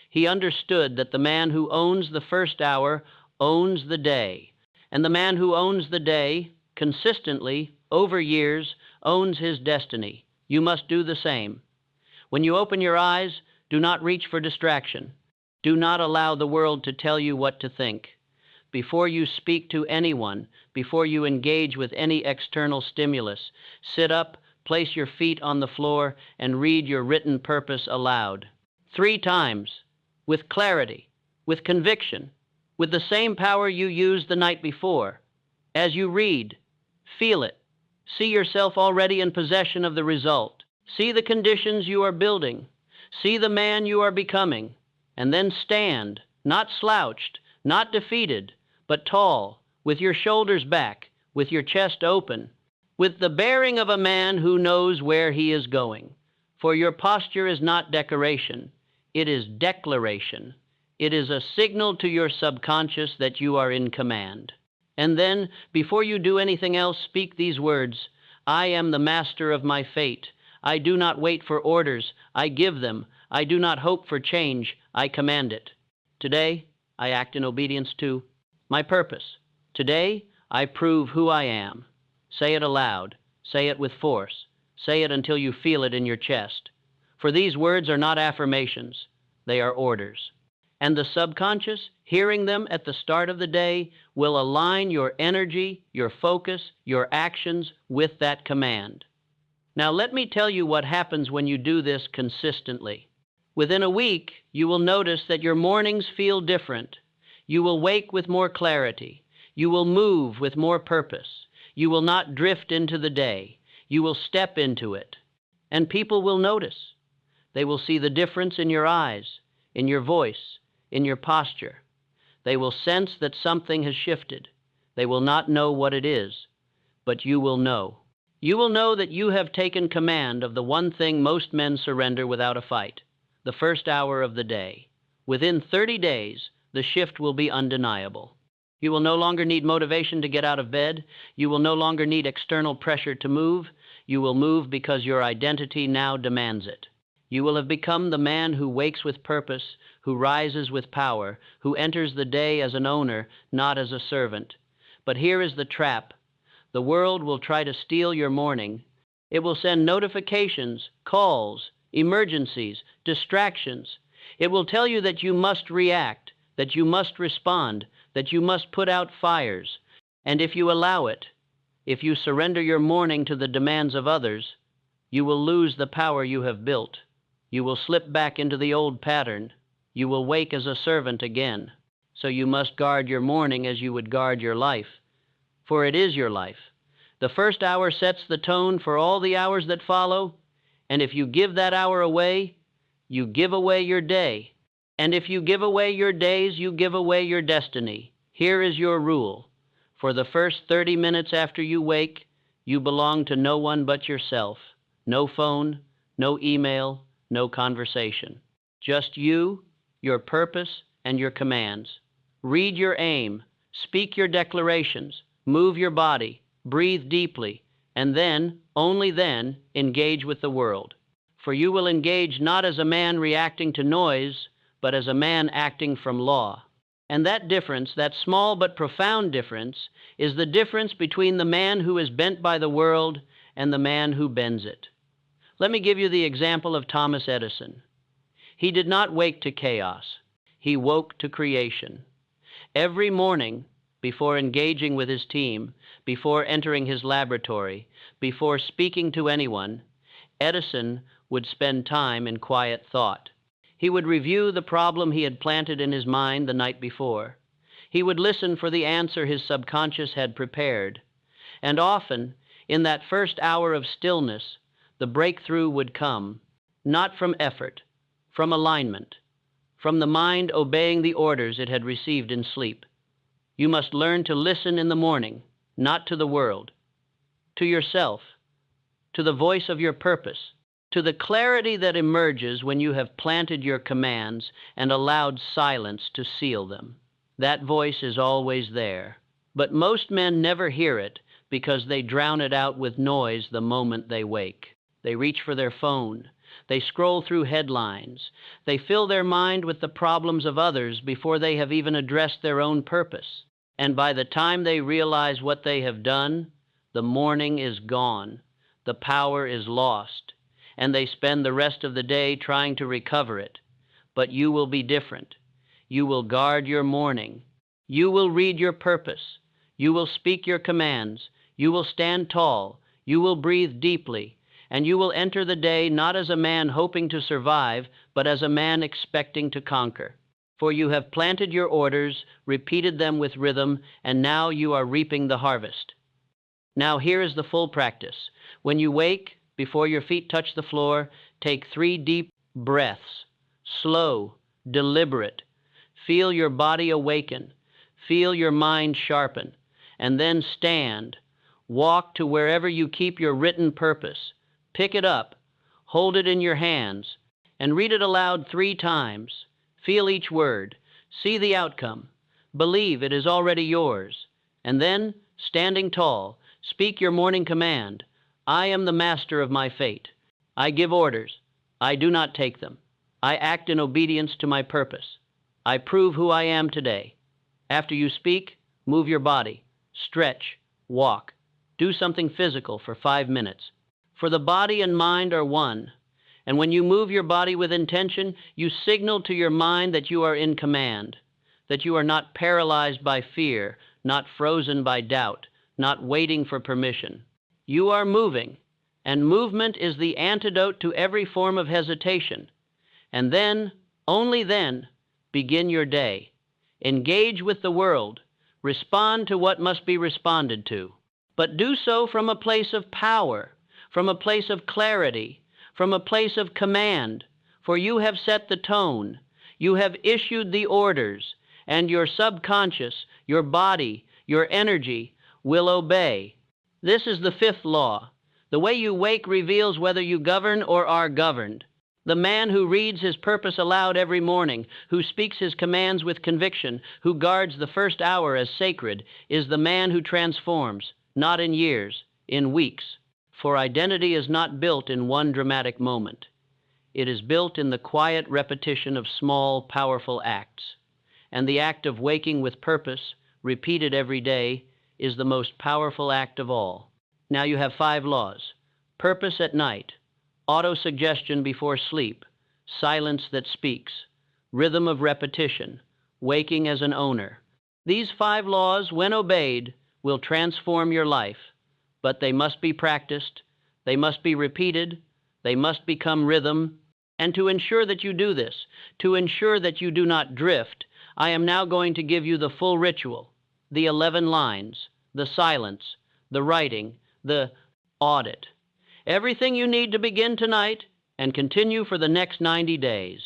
He understood that the man who owns the first hour owns the day, and the man who owns the day, consistently, over years, owns his destiny. You must do the same. When you open your eyes, do not reach for distraction. Do not allow the world to tell you what to think. Before you speak to anyone, before you engage with any external stimulus, sit up, place your feet on the floor, and read your written purpose aloud. 3 times, with clarity, with conviction, with the same power you used the night before. As you read, feel it. See yourself already in possession of the result. See the conditions you are building. See the man you are becoming. And then stand, not slouched, not defeated, but tall, with your shoulders back, with your chest open, with the bearing of a man who knows where he is going. For your posture is not decoration. It is declaration. It is a signal to your subconscious that you are in command. And then, before you do anything else, speak these words: I am the master of my fate. I do not wait for orders. I give them. I do not hope for change. I command it. Today, I act in obedience to my purpose. Today, I prove who I am. Say it aloud. Say it with force. Say it until you feel it in your chest. For these words are not affirmations. They are orders. And the subconscious, hearing them at the start of the day, will align your energy, your focus, your actions with that command. Now let me tell you what happens when you do this consistently. Within a week, you will notice that your mornings feel different. You will wake with more clarity. You will move with more purpose. You will not drift into the day. You will step into it. And people will notice. They will see the difference in your eyes, in your voice, in your posture. They will sense that something has shifted. They will not know what it is, but you will know. You will know that you have taken command of the one thing most men surrender without a fight, the first hour of the day. Within 30 days, the shift will be undeniable. You will no longer need motivation to get out of bed. You will no longer need external pressure to move. You will move because your identity now demands it. You will have become the man who wakes with purpose, who rises with power, who enters the day as an owner, not as a servant. But here is the trap. The world will try to steal your morning. It will send notifications, calls, emergencies, distractions. It will tell you that you must react, that you must respond, that you must put out fires. And if you allow it, if you surrender your morning to the demands of others, you will lose the power you have built. You will slip back into the old pattern. You will wake as a servant again. So you must guard your morning as you would guard your life, for it is your life. The first hour sets the tone for all the hours that follow, and if you give that hour away, you give away your day. And if you give away your days, you give away your destiny. Here is your rule. For the first 30 minutes after you wake, you belong to no one but yourself. No phone, no email, no conversation. Just you, your purpose, and your commands. Read your aim, speak your declarations, move your body, breathe deeply, and then, only then, engage with the world. For you will engage not as a man reacting to noise, but as a man acting from law. And that difference, that small but profound difference, is the difference between the man who is bent by the world and the man who bends it. Let me give you the example of Thomas Edison. He did not wake to chaos. He woke to creation. Every morning, before engaging with his team, before entering his laboratory, before speaking to anyone, Edison would spend time in quiet thought. He would review the problem he had planted in his mind the night before. He would listen for the answer his subconscious had prepared. And often, in that first hour of stillness, the breakthrough would come, not from effort, from alignment, from the mind obeying the orders it had received in sleep. You must learn to listen in the morning, not to the world, to yourself, to the voice of your purpose, to the clarity that emerges when you have planted your commands and allowed silence to seal them. That voice is always there, but most men never hear it because they drown it out with noise the moment they wake. They reach for their phone. They scroll through headlines. They fill their mind with the problems of others before they have even addressed their own purpose. And by the time they realize what they have done, the morning is gone. The power is lost. And they spend the rest of the day trying to recover it. But you will be different. You will guard your morning. You will read your purpose. You will speak your commands. You will stand tall. You will breathe deeply. And you will enter the day not as a man hoping to survive, but as a man expecting to conquer. For you have planted your orders, repeated them with rhythm, and now you are reaping the harvest. Now here is the full practice. When you wake, before your feet touch the floor, take 3 deep breaths, slow, deliberate. Feel your body awaken. Feel your mind sharpen. And then stand. Walk to wherever you keep your written purpose. Pick it up, hold it in your hands, and read it aloud 3 times. Feel each word. See the outcome. Believe it is already yours. And then, standing tall, speak your morning command. I am the master of my fate. I give orders. I do not take them. I act in obedience to my purpose. I prove who I am today. After you speak, move your body. Stretch. Walk. Do something physical for 5 minutes. For the body and mind are one. And when you move your body with intention, you signal to your mind that you are in command, that you are not paralyzed by fear, not frozen by doubt, not waiting for permission. You are moving, and movement is the antidote to every form of hesitation. And then, only then, begin your day. Engage with the world. Respond to what must be responded to. But do so from a place of power, from a place of clarity, from a place of command, for you have set the tone, you have issued the orders, and your subconscious, your body, your energy will obey. This is the 5th law. The way you wake reveals whether you govern or are governed. The man who reads his purpose aloud every morning, who speaks his commands with conviction, who guards the first hour as sacred, is the man who transforms, not in years, in weeks. For identity is not built in one dramatic moment. It is built in the quiet repetition of small, powerful acts. And the act of waking with purpose, repeated every day, is the most powerful act of all. Now you have 5 laws: purpose at night, auto-suggestion before sleep, silence that speaks, rhythm of repetition, waking as an owner. These 5 laws, when obeyed, will transform your life, but they must be practiced, they must be repeated, they must become rhythm. And to ensure that you do this, to ensure that you do not drift, I am now going to give you the full ritual, the 11 lines, the silence, the writing, the audit. Everything you need to begin tonight and continue for the next 90 days.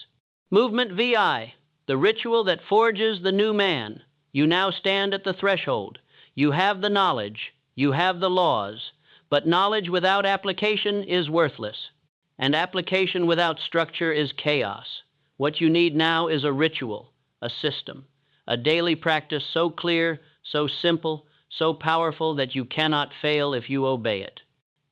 Movement VI, the ritual that forges the new man. You now stand at the threshold. You have the knowledge, you have the laws, but knowledge without application is worthless, and application without structure is chaos. What you need now is a ritual, a system, a daily practice so clear, so simple, so powerful that you cannot fail if you obey it.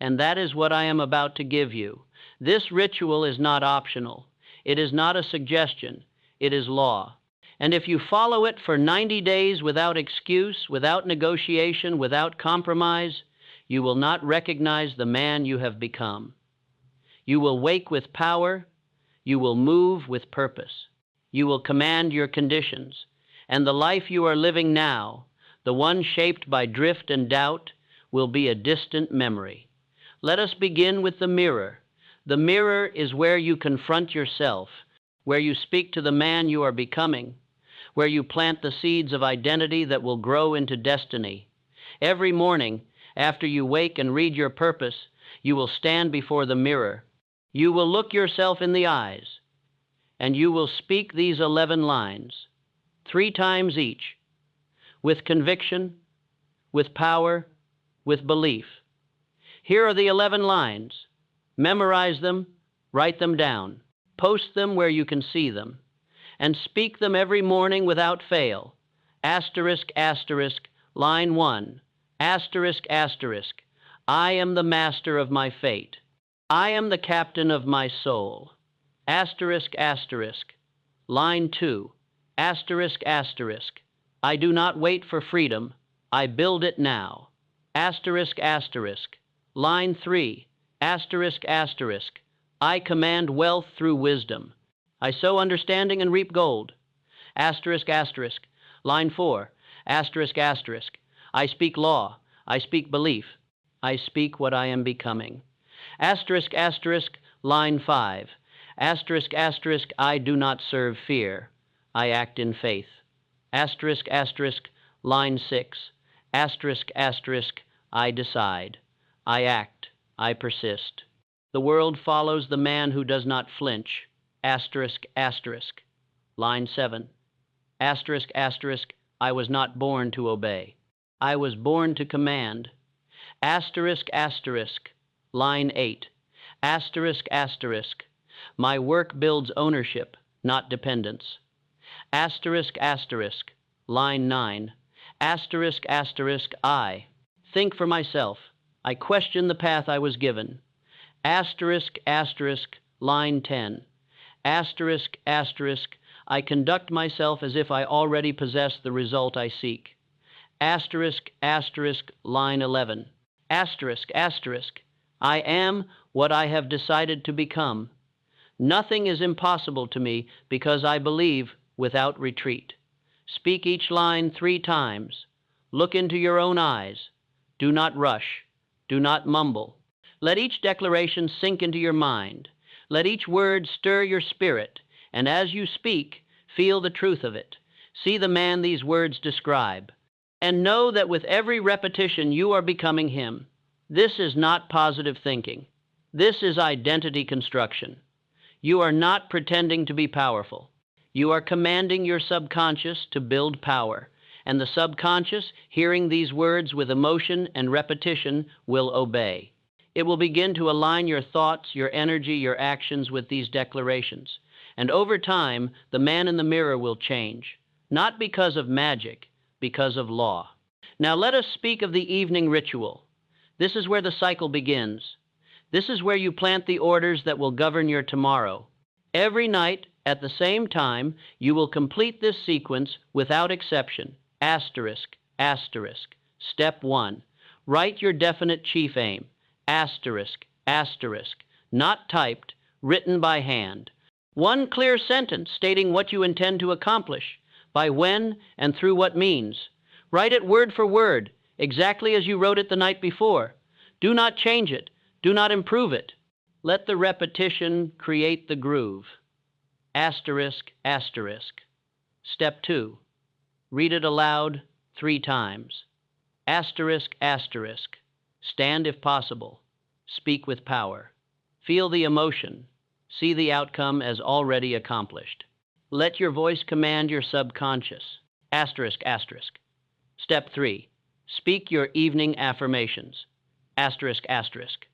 And that is what I am about to give you. This ritual is not optional. It is not a suggestion. It is law. And if you follow it for 90 days without excuse, without negotiation, without compromise, you will not recognize the man you have become. You will wake with power. You will move with purpose. You will command your conditions. And the life you are living now, the one shaped by drift and doubt, will be a distant memory. Let us begin with the mirror. The mirror is where you confront yourself, where you speak to the man you are becoming, where you plant the seeds of identity that will grow into destiny. Every morning, after you wake and read your purpose, you will stand before the mirror. You will look yourself in the eyes, and you will speak these 11 lines, 3 times each, with conviction, with power, with belief. Here are the 11 lines. Memorize them, write them down, post them where you can see them, and speak them every morning without fail. Asterisk, asterisk, line 1, asterisk, asterisk, I am the master of my fate. I am the captain of my soul. Asterisk, asterisk, line 2, asterisk, asterisk, I do not wait for freedom, I build it now. Asterisk, asterisk, line 3, asterisk, asterisk, I command wealth through wisdom. I sow understanding and reap gold. Asterisk, asterisk, line 4, asterisk, asterisk, I speak law, I speak belief, I speak what I am becoming. Asterisk, asterisk, line 5, asterisk, asterisk, I do not serve fear, I act in faith. Asterisk, asterisk, line 6, asterisk, asterisk, I decide, I act, I persist. The world follows the man who does not flinch. Asterisk, asterisk, line 7, asterisk, asterisk, I was not born to obey. I was born to command. Asterisk, asterisk, line 8, asterisk, asterisk, my work builds ownership, not dependence. Asterisk, asterisk, line 9, asterisk, asterisk, I think for myself. I question the path I was given. Asterisk, asterisk, line 10, asterisk, asterisk, I conduct myself as if I already possess the result I seek. Asterisk, asterisk, line 11, asterisk, asterisk, I am what I have decided to become. Nothing is impossible to me because I believe without retreat. Speak each line 3 times. Look into your own eyes. Do not rush. Do not mumble. Let each declaration sink into your mind. Let each word stir your spirit, and as you speak, feel the truth of it. See the man these words describe, and know that with every repetition you are becoming him. This is not positive thinking. This is identity construction. You are not pretending to be powerful. You are commanding your subconscious to build power, and the subconscious, hearing these words with emotion and repetition, will obey. It will begin to align your thoughts, your energy, your actions with these declarations. And over time, the man in the mirror will change, not because of magic, because of law. Now let us speak of the evening ritual. This is where the cycle begins. This is where you plant the orders that will govern your tomorrow. Every night, at the same time, you will complete this sequence without exception. Asterisk, asterisk. Step 1. Write your definite chief aim. Asterisk, asterisk. Not typed, written by hand. One clear sentence stating what you intend to accomplish, by when and through what means. Write it word for word, exactly as you wrote it the night before. Do not change it. Do not improve it. Let the repetition create the groove. Asterisk, asterisk. Step 2. Read it aloud 3 times. Asterisk, asterisk. Stand if possible. Speak with power. Feel the emotion. See the outcome as already accomplished. Let your voice command your subconscious. Asterisk, asterisk. Step 3. Speak your evening affirmations. Asterisk, asterisk.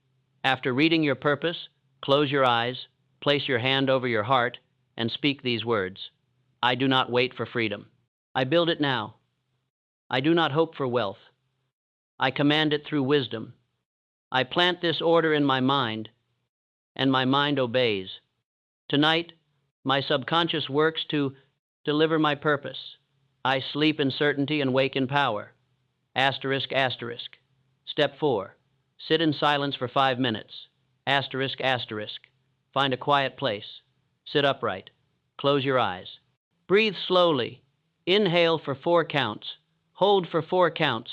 After reading your purpose, close your eyes, place your hand over your heart, and speak these words. I do not wait for freedom. I build it now. I do not hope for wealth. I command it through wisdom. I plant this order in my mind, and my mind obeys. Tonight, my subconscious works to deliver my purpose. I sleep in certainty and wake in power. Asterisk, asterisk. Step 4. Sit in silence for 5 minutes. Asterisk, asterisk. Find a quiet place. Sit upright. Close your eyes. Breathe slowly. Inhale for 4 counts. Hold for 4 counts.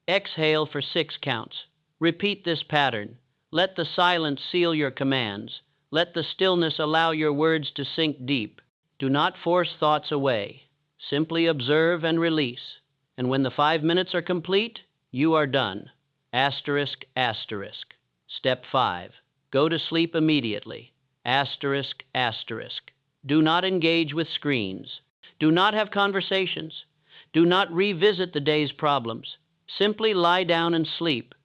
Exhale for 6 counts. Repeat this pattern. Let the silence seal your commands. Let the stillness allow your words to sink deep. Do not force thoughts away. Simply observe and release. And when the 5 minutes are complete, you are done. Asterisk, asterisk. Step 5. Go to sleep immediately. Asterisk, asterisk. Do not engage with screens. Do not have conversations. Do not revisit the day's problems. Simply lie down and sleep,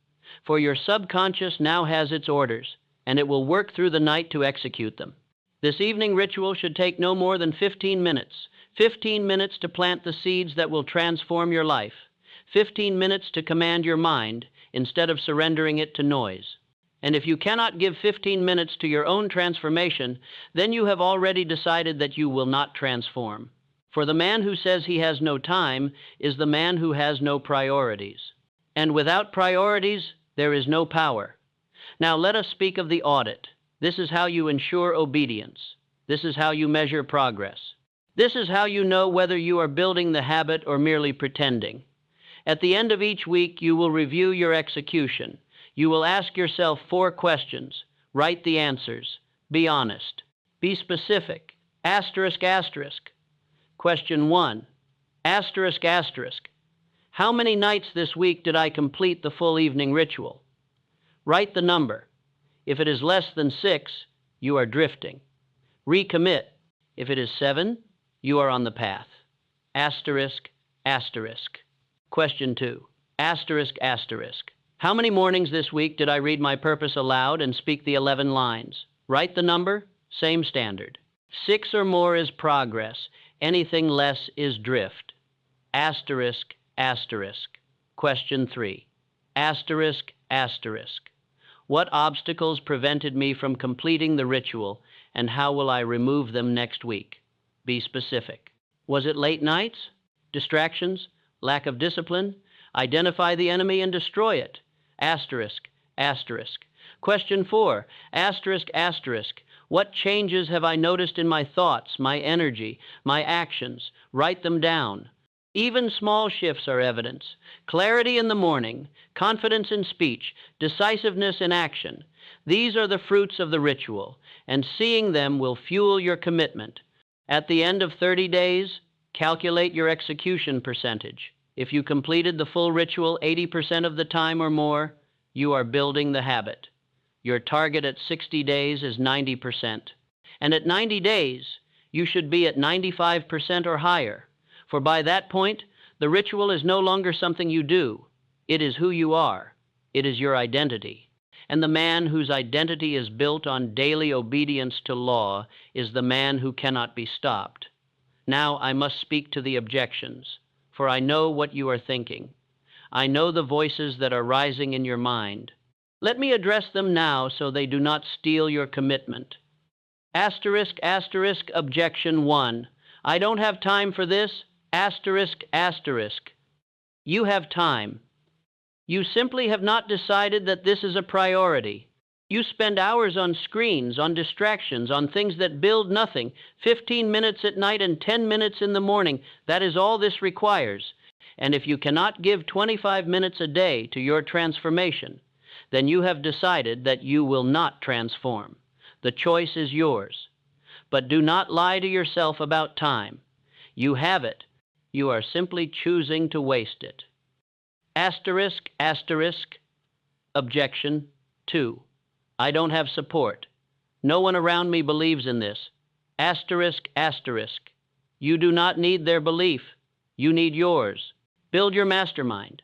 for your subconscious now has its orders, and it will work through the night to execute them. This evening ritual should take no more than 15 minutes. 15 minutes to plant the seeds that will transform your life. 15 minutes to command your mind instead of surrendering it to noise. And if you cannot give 15 minutes to your own transformation, then you have already decided that you will not transform. For the man who says he has no time is the man who has no priorities. And without priorities, there is no power. Now let us speak of the audit. This is how you ensure obedience. This is how you measure progress. This is how you know whether you are building the habit or merely pretending. At the end of each week, you will review your execution. You will ask yourself 4 questions. Write the answers. Be honest. Be specific. Asterisk, asterisk. Question 1. Asterisk, asterisk. How many nights this week did I complete the full evening ritual? Write the number. If it is less than 6, you are drifting. Recommit. If it is 7, you are on the path. Asterisk, asterisk. Question 2. Asterisk, asterisk. How many mornings this week did I read my purpose aloud and speak the 11 lines? Write the number. Same standard. 6 or more is progress. Anything less is drift. Asterisk, asterisk. Question 3. Asterisk, asterisk. What obstacles prevented me from completing the ritual, and how will I remove them next week? Be specific. Was it late nights? Distractions? Lack of discipline? Identify the enemy and destroy it. Asterisk, asterisk. Question 4. Asterisk, asterisk. What changes have I noticed in my thoughts, my energy, my actions? Write them down. Even small shifts are evidence. Clarity in the morning, confidence in speech, decisiveness in action. These are the fruits of the ritual, and seeing them will fuel your commitment. At the end of 30 days, calculate your execution percentage. If you completed the full ritual 80% of the time or more, you are building the habit. Your target at 60 days is 90%. And at 90 days, you should be at 95% or higher. For by that point, the ritual is no longer something you do. It is who you are. It is your identity. And the man whose identity is built on daily obedience to law is the man who cannot be stopped. Now I must speak to the objections, for I know what you are thinking. I know the voices that are rising in your mind. Let me address them now so they do not steal your commitment. Asterisk, asterisk, objection 1. I don't have time for this. Asterisk, asterisk. You have time. You simply have not decided that this is a priority. You spend hours on screens, on distractions, on things that build nothing, 15 minutes at night and 10 minutes in the morning. That is all this requires. And if you cannot give 25 minutes a day to your transformation, then you have decided that you will not transform. The choice is yours. But do not lie to yourself about time. You have it. You are simply choosing to waste it. Asterisk, asterisk, objection 2. I don't have support. No one around me believes in this. Asterisk, asterisk. You do not need their belief. You need yours. Build your mastermind.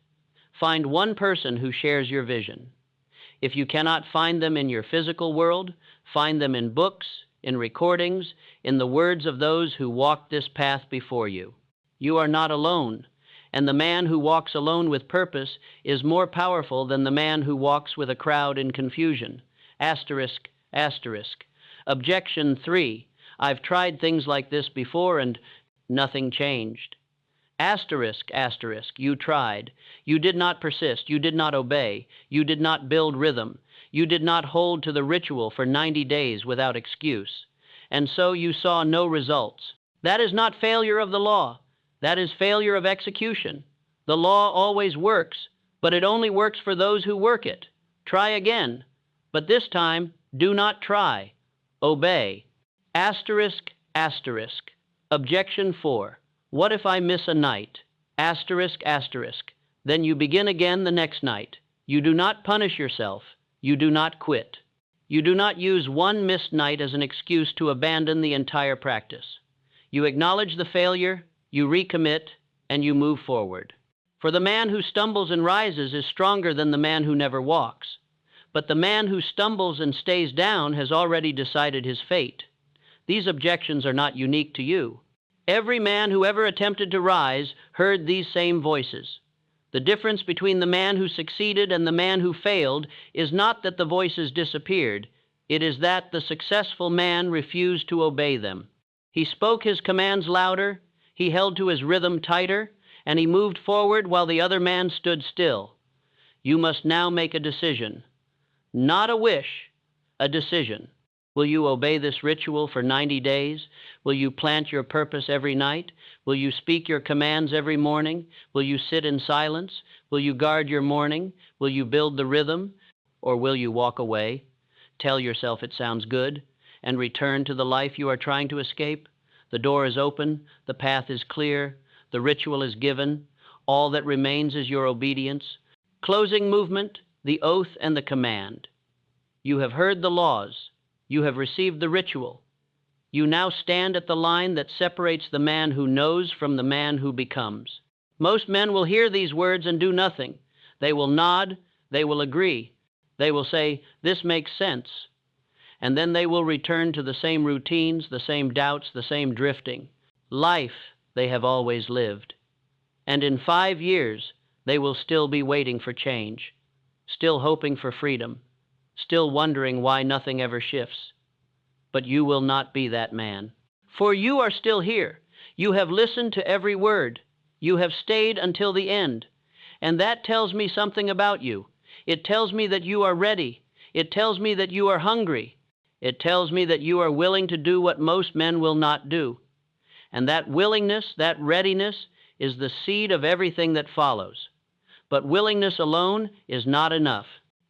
Find one person who shares your vision. If you cannot find them in your physical world, find them in books, in recordings, in the words of those who walked this path before you. You are not alone, and the man who walks alone with purpose is more powerful than the man who walks with a crowd in confusion. Asterisk, asterisk. Objection 3. I've tried things like this before and nothing changed. Asterisk, asterisk. You tried. You did not persist. You did not obey. You did not build rhythm. You did not hold to the ritual for 90 days without excuse. And so you saw no results. That is not failure of the law. That is failure of execution. The law always works, but it only works for those who work it. Try again. But this time, do not try. Obey. Asterisk, asterisk. Objection 4. What if I miss a night? Asterisk, asterisk. Then you begin again the next night. You do not punish yourself. You do not quit. You do not use one missed night as an excuse to abandon the entire practice. You acknowledge the failure, you recommit, and you move forward. For the man who stumbles and rises is stronger than the man who never walks. But the man who stumbles and stays down has already decided his fate. These objections are not unique to you. Every man who ever attempted to rise heard these same voices. The difference between the man who succeeded and the man who failed is not that the voices disappeared. It is that the successful man refused to obey them. He spoke his commands louder, he held to his rhythm tighter, and he moved forward while the other man stood still. You must now make a decision. Not a wish, a decision. Will you obey this ritual for 90 days? Will you plant your purpose every night? Will you speak your commands every morning? Will you sit in silence? Will you guard your morning? Will you build the rhythm? Or will you walk away, tell yourself it sounds good, and return to the life you are trying to escape? The door is open, the path is clear, the ritual is given. All that remains is your obedience. Closing movement, the oath and the command. You have heard the laws. You have received the ritual. You now stand at the line that separates the man who knows from the man who becomes. Most men will hear these words and do nothing. They will nod, they will agree. They will say, "This makes sense." And then they will return to the same routines, the same doubts, the same drifting. Life they have always lived. And in 5 years, they will still be waiting for change, still hoping for freedom, still wondering why nothing ever shifts. But you will not be that man. For you are still here. You have listened to every word. You have stayed until the end. And that tells me something about you. It tells me that you are ready. It tells me that you are hungry. It tells me that you are willing to do what most men will not do. And that willingness, that readiness, is the seed of everything that follows. But willingness alone is not enough.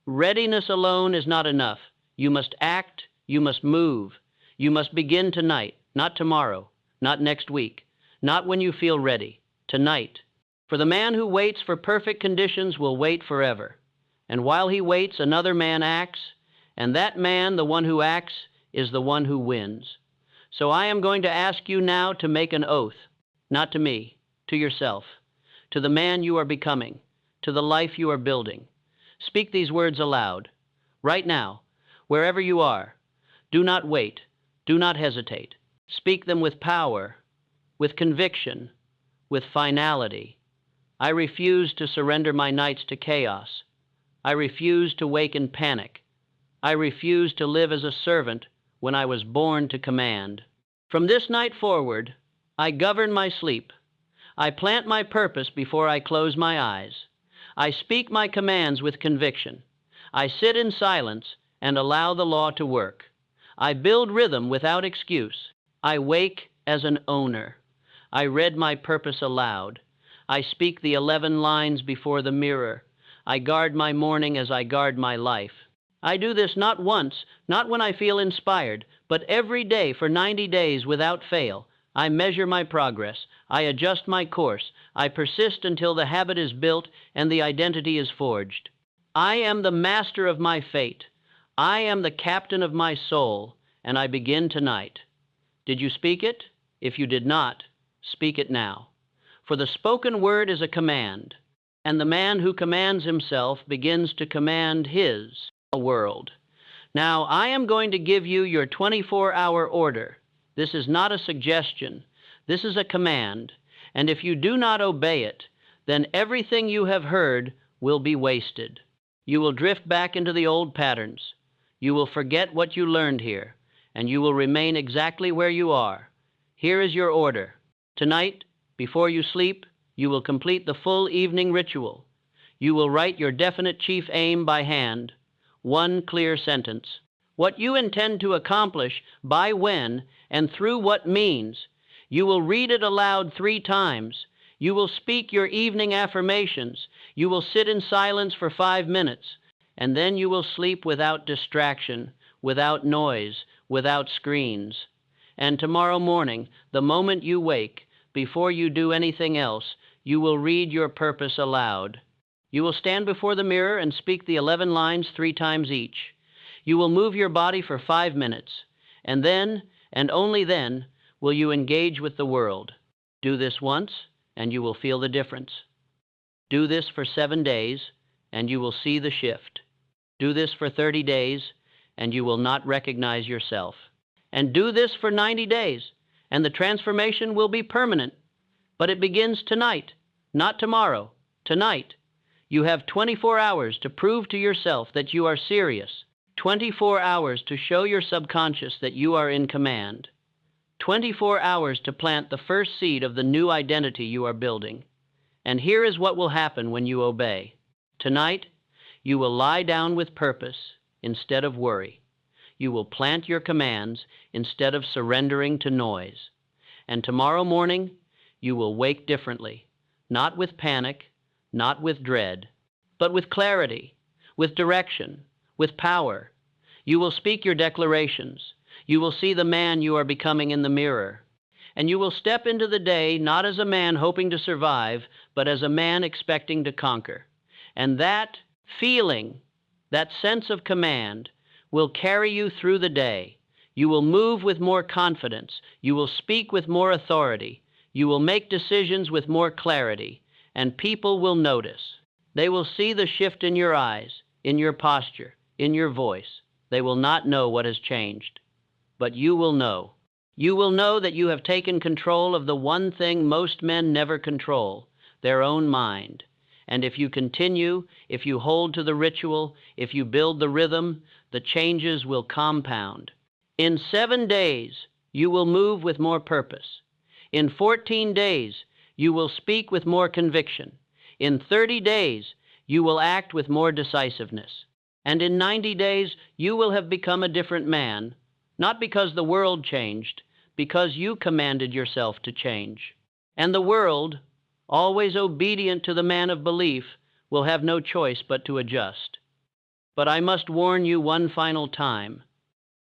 Readiness alone is not enough. You must act, you must move. You must begin tonight, not tomorrow, not next week, not when you feel ready, tonight. For the man who waits for perfect conditions will wait forever. And while he waits, another man acts, and that man, the one who acts, is the one who wins. So I am going to ask you now to make an oath, not to me, to yourself, to the man you are becoming, to the life you are building. Speak these words aloud, right now, wherever you are. Do not wait. Do not hesitate. Speak them with power, with conviction, with finality. I refuse to surrender my nights to chaos. I refuse to wake in panic. I refuse to live as a servant when I was born to command. From this night forward, I govern my sleep. I plant my purpose before I close my eyes. I speak my commands with conviction. I sit in silence and allow the law to work. I build rhythm without excuse. I wake as an owner. I read my purpose aloud. I speak the 11 lines before the mirror. I guard my morning as I guard my life. I do this not once, not when I feel inspired, but every day for 90 days without fail. I measure my progress. I adjust my course. I persist until the habit is built and the identity is forged. I am the master of my fate. I am the captain of my soul, and I begin tonight. Did you speak it? If you did not, speak it now. For the spoken word is a command, and the man who commands himself begins to command his world. Now, I am going to give you your 24-hour order. This is not a suggestion. This is a command, and if you do not obey it, then everything you have heard will be wasted. You will drift back into the old patterns. You will forget what you learned here, and you will remain exactly where you are. Here is your order. Tonight, before you sleep, you will complete the full evening ritual. You will write your definite chief aim by hand, one clear sentence. What you intend to accomplish, by when, and through what means. You will read it aloud 3 times. You will speak your evening affirmations. You will sit in silence for 5 minutes, and then you will sleep without distraction, without noise, without screens. And tomorrow morning, the moment you wake, before you do anything else, you will read your purpose aloud. You will stand before the mirror and speak the 11 lines 3 times each. You will move your body for 5 minutes, and then, and only then, will you engage with the world. Do this once, and you will feel the difference. Do this for 7 days, and you will see the shift. Do this for 30 days, and you will not recognize yourself. And do this for 90 days, and the transformation will be permanent. But it begins tonight, not tomorrow, tonight. You have 24 hours to prove to yourself that you are serious. 24 hours to show your subconscious that you are in command. 24 hours to plant the first seed of the new identity you are building. And here is what will happen when you obey. Tonight, you will lie down with purpose instead of worry. You will plant your commands instead of surrendering to noise. And tomorrow morning, you will wake differently, not with panic, not with dread, but with clarity, with direction, with power. You will speak your declarations. You will see the man you are becoming in the mirror. And you will step into the day not as a man hoping to survive, but as a man expecting to conquer. And that feeling, that sense of command, will carry you through the day. You will move with more confidence. You will speak with more authority. You will make decisions with more clarity. And people will notice. They will see the shift in your eyes, in your posture, in your voice. They will not know what has changed. But you will know. You will know that you have taken control of the one thing most men never control, their own mind. And if you continue, if you hold to the ritual, if you build the rhythm, the changes will compound. In 7 days, you will move with more purpose. In 14 days, you will speak with more conviction. In 30 days, you will act with more decisiveness. And in 90 days, you will have become a different man, not because the world changed, because you commanded yourself to change. And the world, always obedient to the man of belief, will have no choice but to adjust. But I must warn you one final time.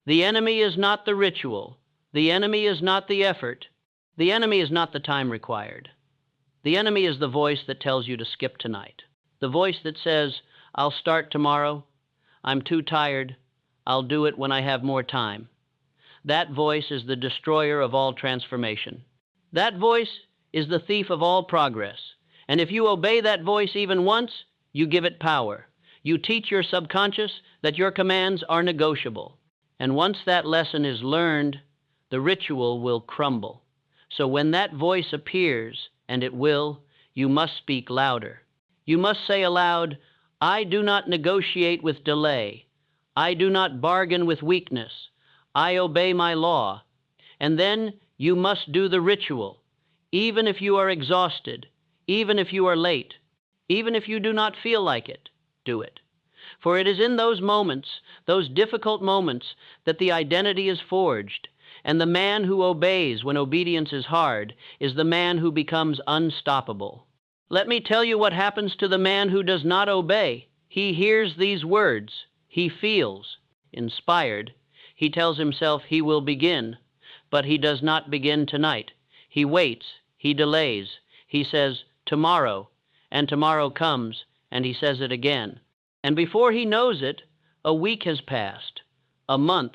The enemy is not the ritual. The enemy is not the effort. The enemy is not the time required. The enemy is the voice that tells you to skip tonight. The voice that says, I'll start tomorrow. I'm too tired. I'll do it when I have more time. That voice is the destroyer of all transformation. That voice is the thief of all progress. And if you obey that voice even once, you give it power. You teach your subconscious that your commands are negotiable. And once that lesson is learned, the ritual will crumble. So when that voice appears, and it will, you must speak louder. You must say aloud, I do not negotiate with delay. I do not bargain with weakness. I obey my law. And then you must do the ritual, even if you are exhausted, even if you are late, even if you do not feel like it, do it. For it is in those moments, those difficult moments, that the identity is forged, and the man who obeys when obedience is hard is the man who becomes unstoppable. Let me tell you what happens to the man who does not obey. He hears these words. He feels inspired. He tells himself he will begin, but he does not begin tonight. He waits. He delays. He says, tomorrow, and tomorrow comes, and he says it again. And before he knows it, a week has passed, a month,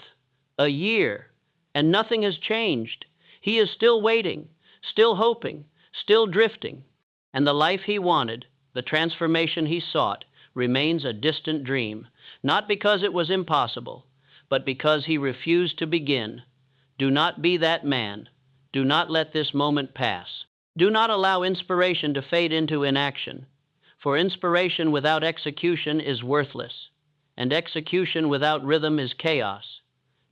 a year, and nothing has changed. He is still waiting, still hoping, still drifting, and the life he wanted, the transformation he sought, remains a distant dream, not because it was impossible, but because he refused to begin. Do not be that man. Do not let this moment pass. Do not allow inspiration to fade into inaction, for inspiration without execution is worthless, and execution without rhythm is chaos.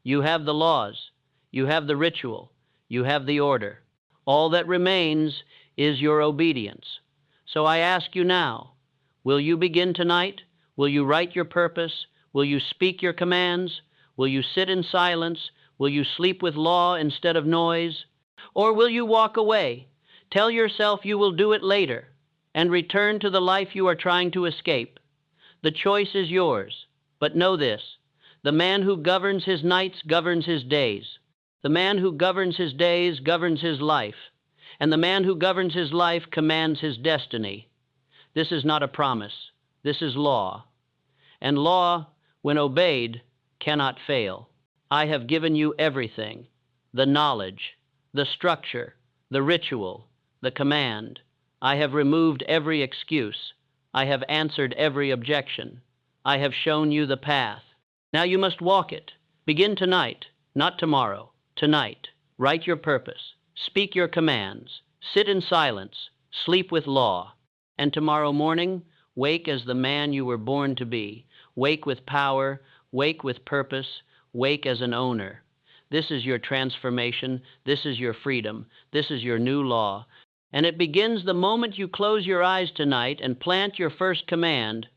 You have the laws, you have the ritual, you have the order. All that remains is your obedience. So I ask you now, will you begin tonight? Will you write your purpose? Will you speak your commands? Will you sit in silence? Will you sleep with law instead of noise? Or will you walk away? Tell yourself you will do it later, and return to the life you are trying to escape. The choice is yours, but know this: the man who governs his nights governs his days. The man who governs his days governs his life, and the man who governs his life commands his destiny. This is not a promise. This is law. And law, when obeyed, cannot fail. I have given you everything: the knowledge, the structure, the ritual, the command. I have removed every excuse. I have answered every objection. I have shown you the path. Now you must walk it. Begin tonight, not tomorrow. Tonight. Write your purpose. Speak your commands. Sit in silence. Sleep with law. And tomorrow morning, wake as the man you were born to be. Wake with power. Wake with purpose. Wake as an owner. This is your transformation. This is your freedom. This is your new law. And it begins the moment you close your eyes tonight and plant your first command.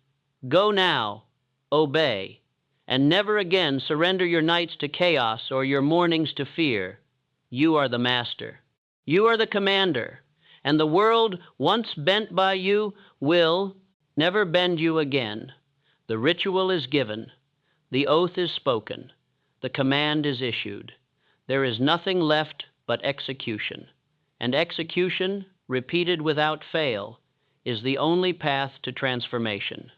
Go now, obey, and never again surrender your nights to chaos or your mornings to fear. You are the master. You are the commander, and the world, once bent by you, will never bend you again. The ritual is given. The oath is spoken. The command is issued. There is nothing left but execution. And execution, repeated without fail, is the only path to transformation.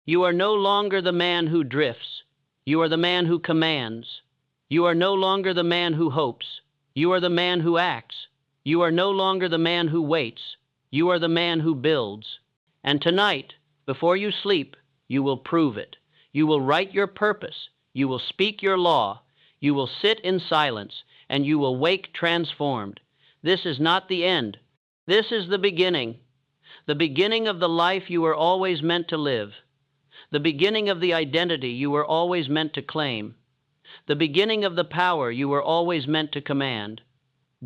You are no longer the man who drifts. You are the man who commands. You are no longer the man who hopes. You are the man who acts. You are no longer the man who waits. You are the man who builds. And tonight, before you sleep, you will prove it. You will write your purpose. You will speak your law. You will sit in silence, and you will wake transformed. This is not the end. This is the beginning of the life you were always meant to live, the beginning of the identity you were always meant to claim, the beginning of the power you were always meant to command.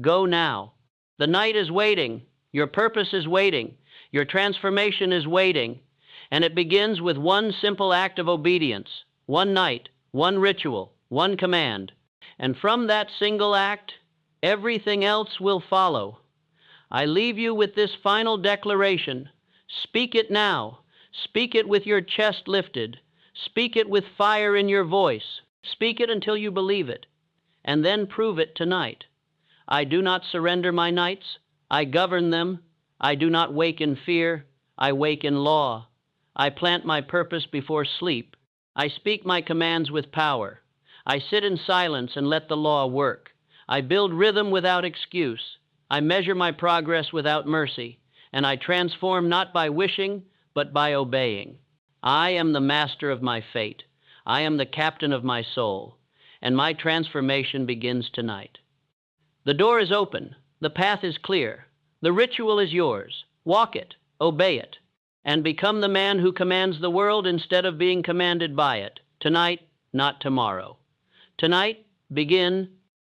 Go now. The night is waiting. Your purpose is waiting. Your transformation is waiting. And it begins with one simple act of obedience, one night, one ritual, one command. And from that single act, everything else will follow. I leave you with this final declaration. Speak it now. Speak it with your chest lifted. Speak it with fire in your voice. Speak it until you believe it. And then prove it tonight. I do not surrender my nights. I govern them. I do not wake in fear. I wake in law. I plant my purpose before sleep. I speak my commands with power. I sit in silence and let the law work. I build rhythm without excuse. I measure my progress without mercy, and I transform not by wishing, but by obeying. I am the master of my fate. I am the captain of my soul, and my transformation begins tonight. The door is open. The path is clear. The ritual is yours. Walk it. Obey it. and become the man who commands the world instead of being commanded by it. Tonight, not tomorrow. Tonight, begin